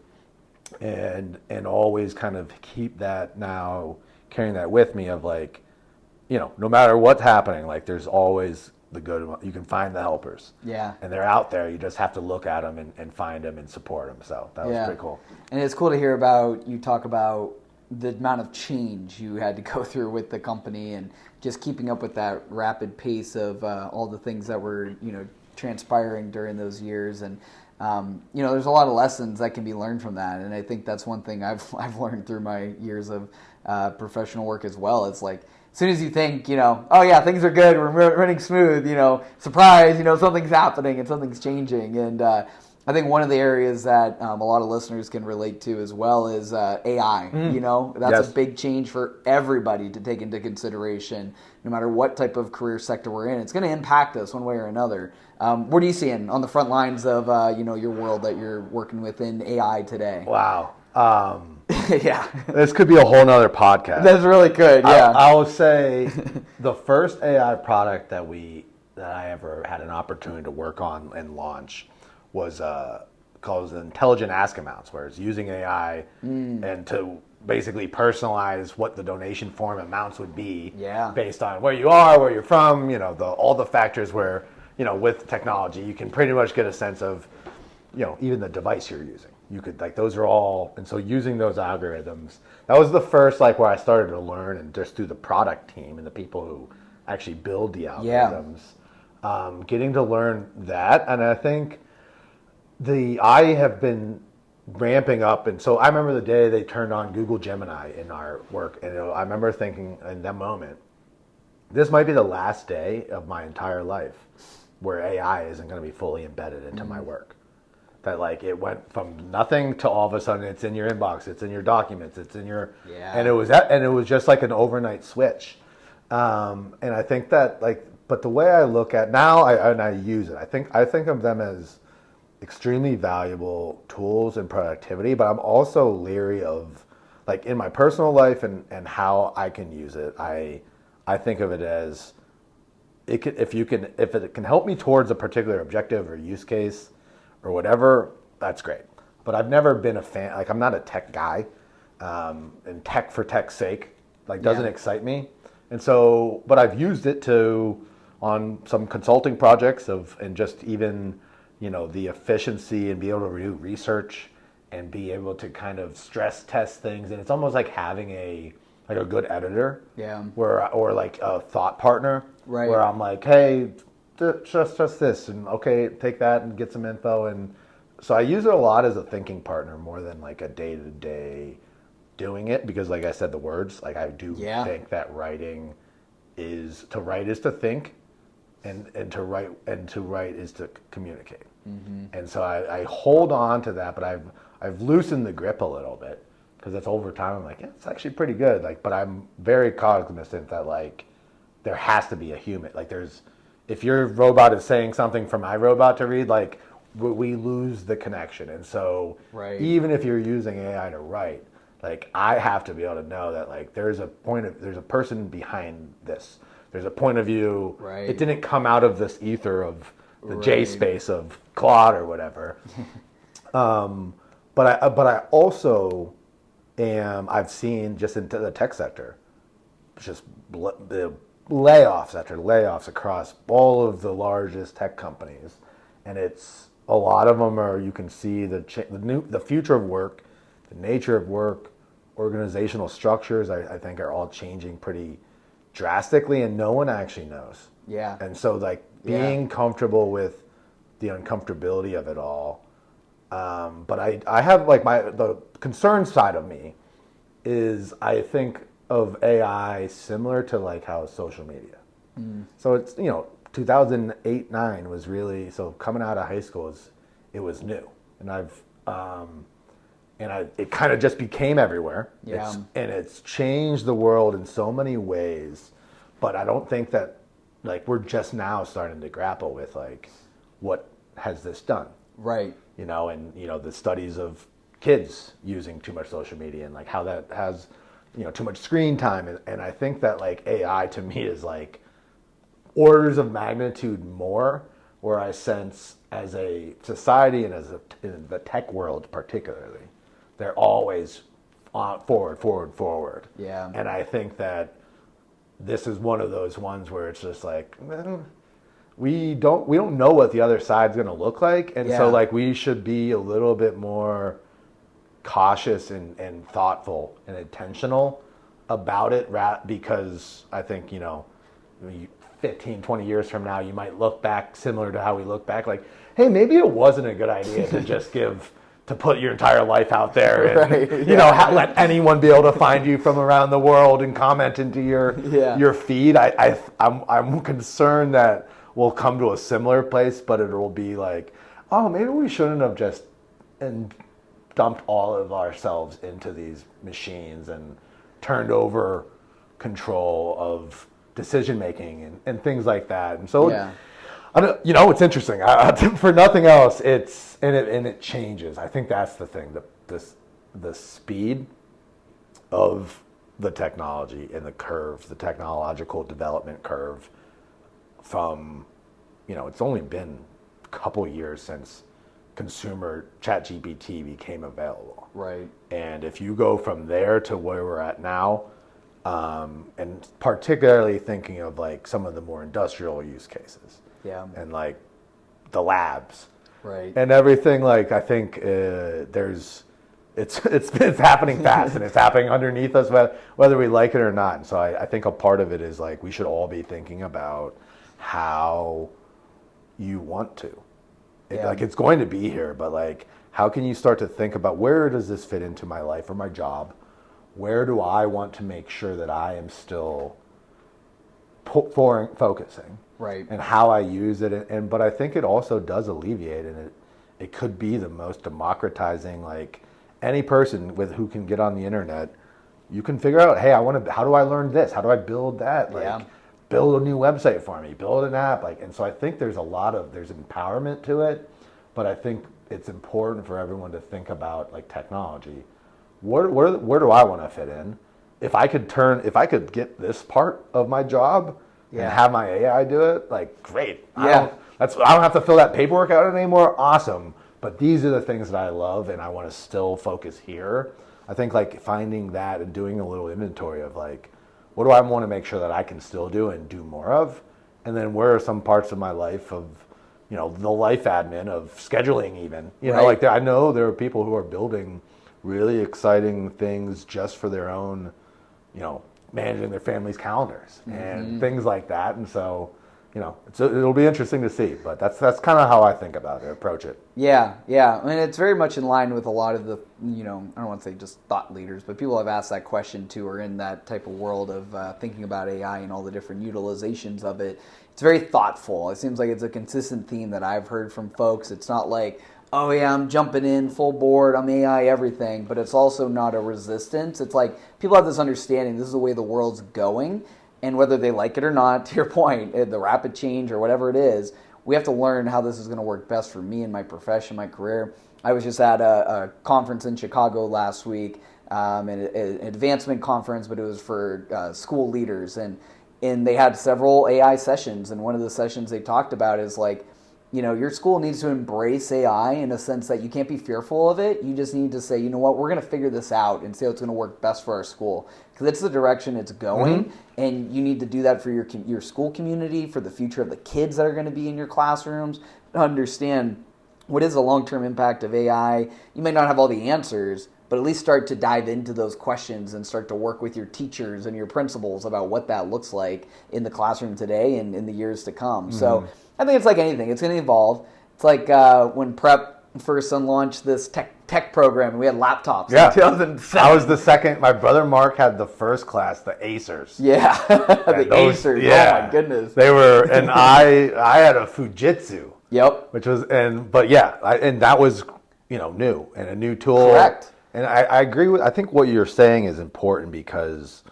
and always kind of keep that, now carrying that with me of no matter what's happening, there's always the good. You can find the helpers. Yeah. And they're out there. You just have to look at them and find them and support them. So that was pretty cool. And it's cool to hear you talk about the amount of change you had to go through with the company, and just keeping up with that rapid pace of all the things that were, transpiring during those years. And, there's a lot of lessons that can be learned from that. And I think that's one thing I've learned through my years of professional work as well. It's as soon as you think, oh yeah, things are good, we're running smooth, surprise, something's happening and something's changing. And I think one of the areas that a lot of listeners can relate to as well is AI. That's a big change for everybody to take into consideration, no matter what type of career sector we're in. It's going to impact us one way or another. What are you seeing on the front lines of your world that you're working with in AI today? Wow. Yeah. This could be a whole nother podcast. That's really good, yeah. I will say the first AI product that we that I ever had an opportunity to work on and launch was called intelligent ask amounts, where it's using AI and to basically personalize what the donation form amounts would be based on where you are, where you're from, all the factors where, with technology, you can pretty much get a sense of, even the device you're using. You could, those are all, and so using those algorithms, that was the first, where I started to learn, and just through the product team and the people who actually build the algorithms, getting to learn that. And I think I have been ramping up, and so I remember the day they turned on Google Gemini in our work, and I remember thinking in that moment, this might be the last day of my entire life where AI isn't going to be fully embedded into my work. That it went from nothing to all of a sudden it's in your inbox, it's in your documents, it's in your, and it was just like an overnight switch. And I think that but the way I look at now, I use it. I think of them as extremely valuable tools in productivity, but I'm also leery of in my personal life and how I can use it. I think of it as if it can help me towards a particular objective or use case or whatever, that's great. But I've never been a fan, I'm not a tech guy, and tech for tech's sake, doesn't excite me. And so, but I've used it on some consulting projects and just even, the efficiency and be able to do research and be able to kind of stress test things. And it's almost like having a good editor, or a thought partner, where I'm like, hey, just this, and okay, take that and get some info. And so I use it a lot as a thinking partner more than a day-to-day doing it, because I said, the words, I do think that writing is to think, and to write is to communicate. And so I hold on to that, but I've loosened the grip a little bit, because it's over time I'm like, it's actually pretty good. But I'm very cognizant that there has to be a human. If your robot is saying something for my robot to read, we lose the connection. And so even if you're using AI to write, I have to be able to know that there's a person behind this. There's a point of view. It didn't come out of this ether of the J space of Claude or whatever. But I also I've seen just into the tech sector, just the layoffs after layoffs across all of the largest tech companies, and it's a lot of them are, you can see the future of work, the nature of work, organizational structures, I think are all changing pretty drastically, and no one actually knows. And so being comfortable with the uncomfortability of it all. But I have the concern side of me is I think of AI similar to how social media. So it's 2008-9 was really, so coming out of high school it was new, and it kind of just became everywhere. It's changed the world in so many ways, but I don't think that we're just now starting to grapple with what has this done, and the studies of kids using too much social media and how that has too much screen time, and I think that AI to me is orders of magnitude more, where I sense as a society and in the tech world particularly, they're always forward. And I think that this is one of those ones where it's just we don't know what the other side's going to look like, and so we should be a little bit more cautious and thoughtful and intentional about it, because I think 15, 20 years from now you might look back similar to how we look back, hey, maybe it wasn't a good idea to just to put your entire life out there and let anyone be able to find you from around the world and comment into your feed. I'm concerned that we'll come to a similar place, but it will be oh, maybe we shouldn't have just dumped all of ourselves into these machines and turned over control of decision making and things like that. And so it's interesting. For nothing else, it changes. I think that's the thing. The speed of the technology and the curve, the technological development curve, from it's only been a couple years since consumer ChatGPT became available. Right. And if you go from there to where we're at now, and particularly thinking of like some of the more industrial use cases, and like the labs, right, and everything, like I think it's happening fast, and it's happening underneath us, whether we like it or not. And so I think a part of it is like we should all be thinking about how you want to. Like it's going to be here, but like how can you start to think about where does this fit into my life or my job? Where do I want to make sure that I am still focusing? Right. And how I use it. But I think it also does alleviate, and it could be the most democratizing, like any person who can get on the internet, you can figure out, hey, how do I learn this? How do I build that? Like build a new website for me, build an app. And so I think there's empowerment to it, but I think it's important for everyone to think about like technology. Where do I want to fit in? If I could get this part of my job and have my AI do it, like great. I don't have to fill that paperwork out anymore. Awesome. But these are the things that I love, and I want to still focus here. I think like finding that and doing a little inventory of like, what do I want to make sure that I can still do and do more of? And then where are some parts of my life of, the life admin of scheduling even, like I know there are people who are building really exciting things just for their own, managing their family's calendars and things like that. And so, it'll be interesting to see, but that's kind of how I think about it, approach it. Yeah. I mean, it's very much in line with a lot of the, I don't want to say just thought leaders, but people have asked that question too, or in that type of world of thinking about AI and all the different utilizations of it. It's very thoughtful. It seems like it's a consistent theme that I've heard from folks. It's not like, oh yeah, I'm jumping in full board, I'm AI everything, but it's also not a resistance. It's like people have this understanding, this is the way the world's going, and whether they like it or not, to your point, the rapid change or whatever it is, we have to learn how this is going to work best for me and my profession, my career. I was just at a conference in Chicago last week, an advancement conference, but it was for school leaders, and they had several AI sessions, and one of the sessions they talked about is like, your school needs to embrace AI in a sense that you can't be fearful of it. You just need to say, you know what, we're going to figure this out and see how it's going to work best for our school. Because it's the direction it's going, and you need to do that for your school community, for the future of the kids that are going to be in your classrooms, to understand what is the long-term impact of AI. You may not have all the answers, but at least start to dive into those questions and start to work with your teachers and your principals about what that looks like in the classroom today and in the years to come. So I think it's like anything. It's going to evolve. It's like when Prep first launched this tech program, and we had laptops in 2007. I was the second. My brother Mark had the first class, the Acers. Yeah, the Acers. Yeah. Oh my goodness. They were, and I had a Fujitsu. Yep. Which was, and that was, new and a new tool. Correct. And I agree with. I think what you're saying is important because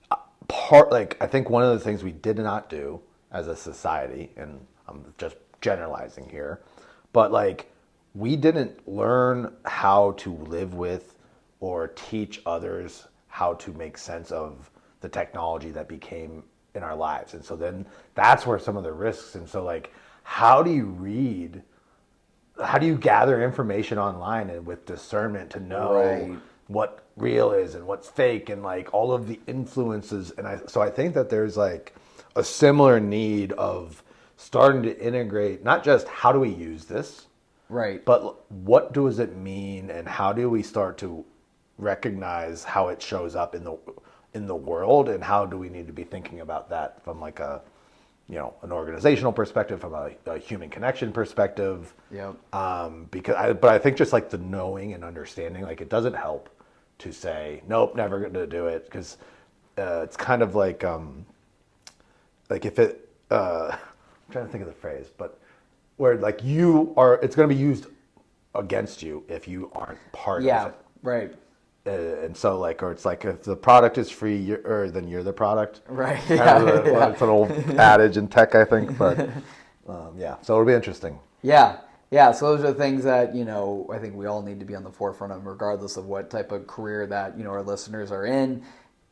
I think one of the things we did not do as a society, and I'm just generalizing here, but like we didn't learn how to live with or teach others how to make sense of the technology that became in our lives. And so then that's where some of the risks. And so like, how do you gather information online and with discernment to know what real is and what's fake and like all of the influences? And so I think that there's like a similar need of starting to integrate, not just how do we use this, but what does it mean and how do we start to recognize how it shows up in the world, and how do we need to be thinking about that from like a an organizational perspective, from a human connection perspective. But I think just like the knowing and understanding, like it doesn't help to say nope, never going to do it, because it's kind of like if it I'm trying to think of the phrase, but where like it's going to be used against you if you aren't part of it. And so like, or it's like if the product is free, then you're the product. It's an old adage in tech, I think. But so it'll be interesting. So those are things that I think we all need to be on the forefront of, regardless of what type of career that our listeners are in.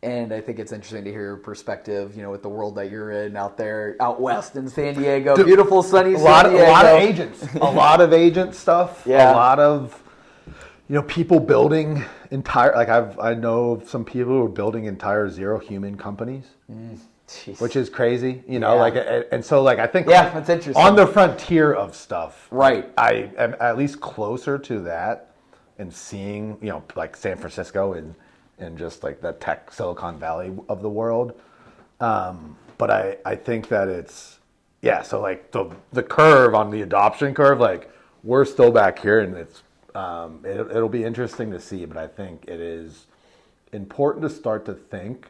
And I think it's interesting to hear your perspective, with the world that you're in out there, out west in San Diego, beautiful sunny San Diego. A lot of agents, a lot of agent stuff, Yeah. a lot of, people building I know of some people who are building entire zero human companies, which is crazy, and so I think that's interesting. On the frontier of stuff, right? I am at least closer to that and seeing, like San Francisco and just like the tech Silicon Valley of the world. But I think that it's, so like the curve on the adoption curve, like we're still back here, and it's, it'll be interesting to see, but I think it is important to start to think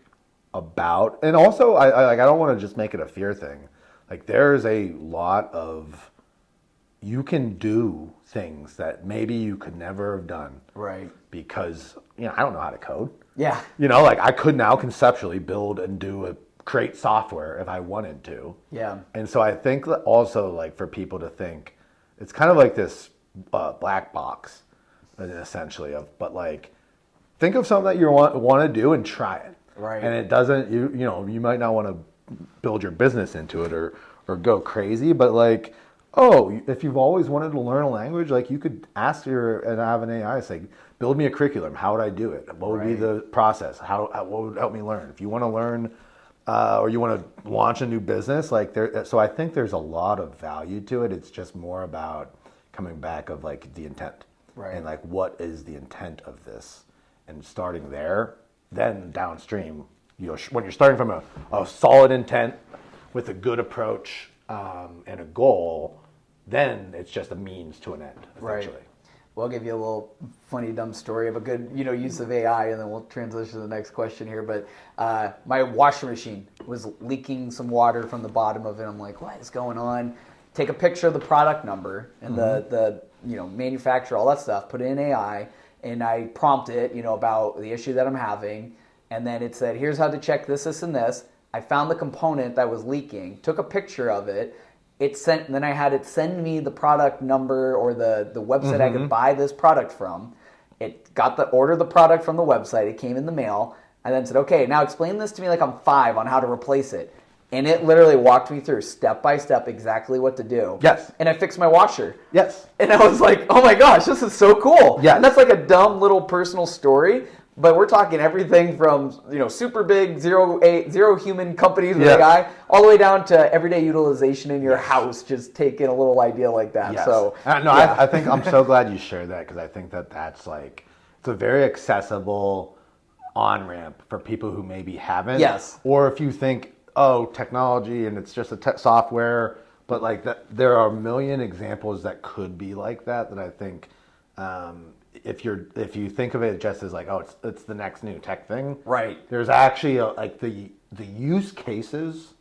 about, and also I don't want to just make it a fear thing. Like there's a lot of, you can do things that maybe you could never have done. Right. Because, I don't know how to code. Yeah. I could now conceptually build and create software if I wanted to. Yeah. And so I think that also for people to think, it's kind of like this black box, essentially, think of something that you want to do and try it. Right. And it doesn't, you might not want to build your business into it or go crazy, but if you've always wanted to learn a language, you could ask and have an AI say, build me a curriculum. How would I do it? What would be the process? What would help me learn? If you want to learn, or you want to launch a new business, so I think there's a lot of value to it. It's just more about coming back of the intent. Right. And what is the intent of this? And starting there, then downstream, when you're starting from a solid intent with a good approach and a goal, then it's just a means to an end, essentially. Right. Well, I'll give you a little funny, dumb story of a good, use of AI, and then we'll transition to the next question here. But my washing machine was leaking some water from the bottom of it. I'm like, what is going on? Take a picture of the product number and the manufacturer, all that stuff, put it in AI, and I prompt it, about the issue that I'm having. And then it said, here's how to check this, this, and this. I found the component that was leaking, took a picture of it. Then I had it send me the product number or the website I could buy this product from. It ordered the product from the website. It came in the mail. I then said, okay, now explain this to me like I'm 5 on how to replace it. And it literally walked me through step by step exactly what to do. Yes. And I fixed my washer. Yes. And I was like, oh my gosh, this is so cool. Yeah. And that's like a dumb little personal story. But we're talking everything from super big zero human companies with AI, all the way down to everyday utilization in your house. Just taking a little idea like that. Yes. So I think I'm so glad you shared that, because I think that's it's a very accessible on ramp for people who maybe haven't. Yes. Or if you think, technology and it's just a software, but there are a million examples that could be like that. That I think. If you think of it just as it's the next new tech thing, right? There's actually the use cases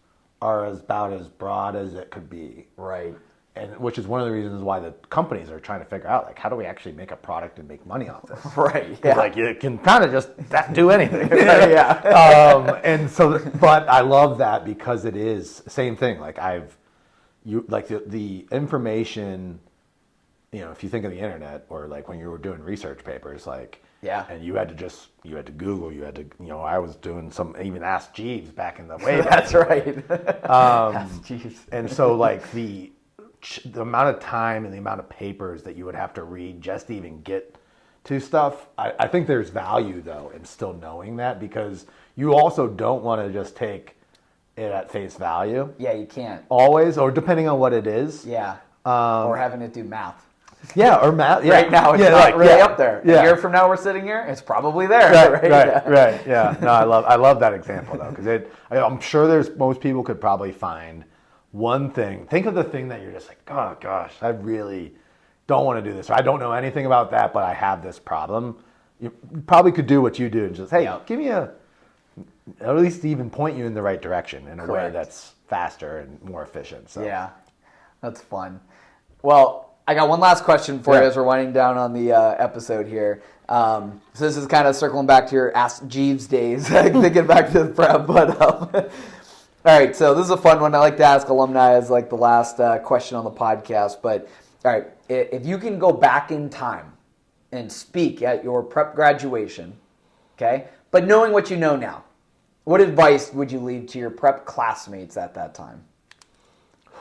are about as broad as it could be, right? And which is one of the reasons why the companies are trying to figure out how do we actually make a product and make money off this, right? Yeah. You can kind of just do anything, yeah. And so, but I love that because it is the same thing. The information. If you think of the internet or when you were doing research papers, and you had to Google, I was doing even Ask Jeeves back in the way. That's right. Ask Jeeves. And so the amount of time and the amount of papers that you would have to read just to even get to stuff, I think there's value though in still knowing that, because you also don't want to just take it at face value. Yeah, you can't. Always, or depending on what it is. Yeah. Or having it do math. Yeah, or math. Yeah. Right now, it's not really up there. Yeah. A year from now, we're sitting here, it's probably there. Right. Yeah. No, I love that example though, because I'm sure most people could probably find one thing. Think of the thing that you're just oh gosh, I really don't want to do this, or I don't know anything about that, but I have this problem. You probably could do what you do and just give me at least even point you in the right direction in a way that's faster and more efficient. So yeah, that's fun. Well, I got one last question for you as we're winding down on the episode here. So this is kind of circling back to your Ask Jeeves days, thinking back to the prep. But all right, so this is a fun one. I like to ask alumni as the last question on the podcast. But all right, if you can go back in time and speak at your prep graduation, okay, but knowing what you know now, What advice would you leave to your prep classmates at that time?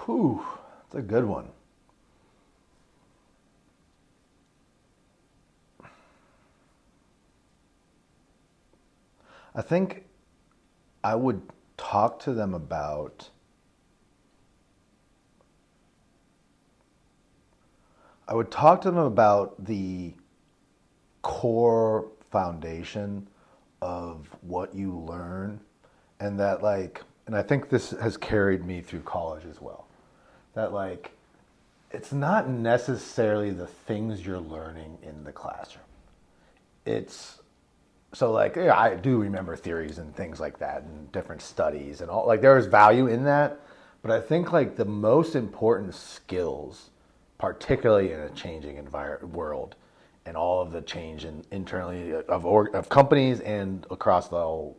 Whew, that's a good one. I think I would talk to them about the core foundation of what you learn, and that and I think this has carried me through college as well, that it's not necessarily the things you're learning in the classroom. It's I do remember theories and things like that and different studies and all, there is value in that, but I think the most important skills, particularly in a changing world and all of the change internally of companies and across the whole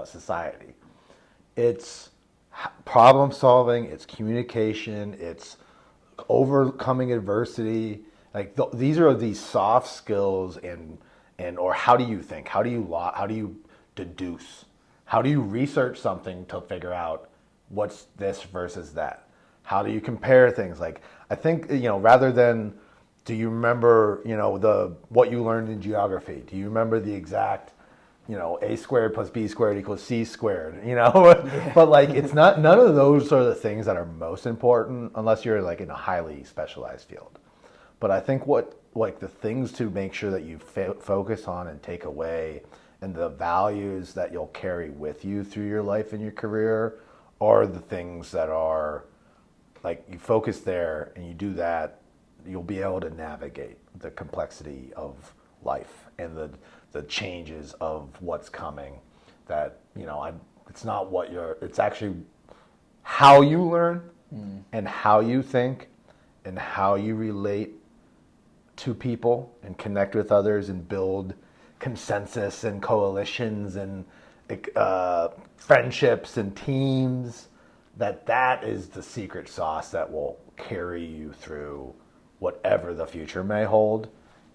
society, it's problem solving, it's communication, it's overcoming adversity. These are these soft skills or how do you think? How do you deduce? How do you research something to figure out what's this versus that? How do you compare things? I think, rather than, do you remember, what you learned in geography? Do you remember the exact, a squared plus b squared equals c squared, Yeah. But it's not, none of those are the things that are most important unless you're in a highly specialized field. But I think the things to make sure that you focus on and take away, and the values that you'll carry with you through your life and your career, are the things that are you focus there and you do that, you'll be able to navigate the complexity of life and the changes of what's coming. That it's not it's actually how you learn and how you think and how you relate to people and connect with others and build consensus and coalitions and friendships and teams. That is the secret sauce that will carry you through whatever the future may hold.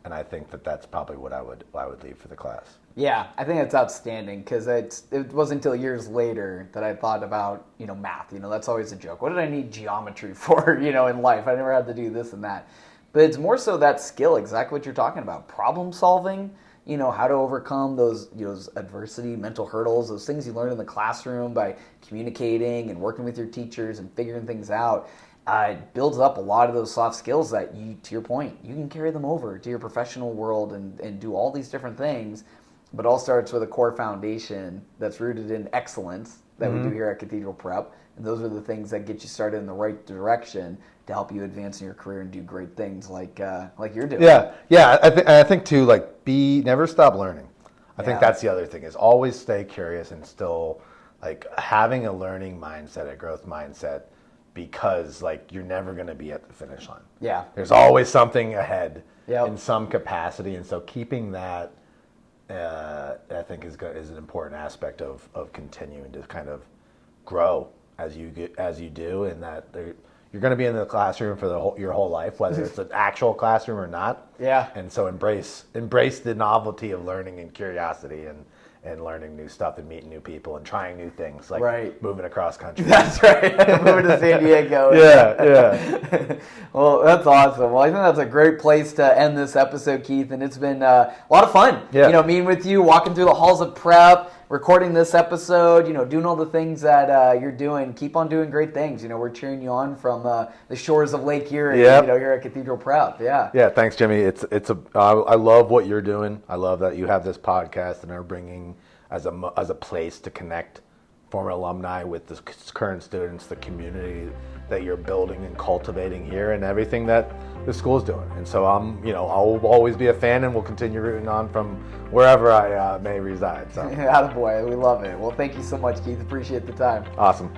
And I think that's probably what I would leave for the class. Yeah, I think that's outstanding, because it wasn't until years later that I thought about, math. That's always a joke. What did I need geometry for, in life? I never had to do this and that. But it's more so that skill, exactly what you're talking about. Problem solving, how to overcome those, adversity, mental hurdles, those things you learn in the classroom by communicating and working with your teachers and figuring things out. It builds up a lot of those soft skills that to your point, you can carry them over to your professional world and do all these different things. But it all starts with a core foundation that's rooted in excellence that we do here at Cathedral Prep. And those are the things that get you started in the right direction to help you advance in your career and do great things like you're doing. Yeah. I think too, never stop learning. I think that's the other thing, is always stay curious and still having a learning mindset, a growth mindset, because you're never going to be at the finish line. Yeah. There's always something ahead in some capacity, and so keeping that, I think is an important aspect of continuing to kind of grow as you do, and that you're going to be in the classroom for your whole life, whether it's an actual classroom or not. Yeah. And so embrace the novelty of learning and curiosity and learning new stuff and meeting new people and trying new things, moving across country. That's right. Moving to San Diego. Yeah. Well, that's awesome. Well, I think that's a great place to end this episode, Keith, and it's been a lot of fun. Yeah. Meeting with you, walking through the halls of prep, recording this episode, doing all the things that you're doing. Keep on doing great things. We're cheering you on from the shores of Lake Erie, here at Cathedral Prep. Yeah. Yeah, thanks, Jimmy. I love what you're doing. I love that you have this podcast and are bringing as a place to connect former alumni with the current students, the community that you're building and cultivating here, and everything that the school's doing. And so I'll always be a fan, and we'll continue rooting on from wherever I may reside. So, attaboy, we love it. Well, thank you so much, Keith. Appreciate the time. Awesome.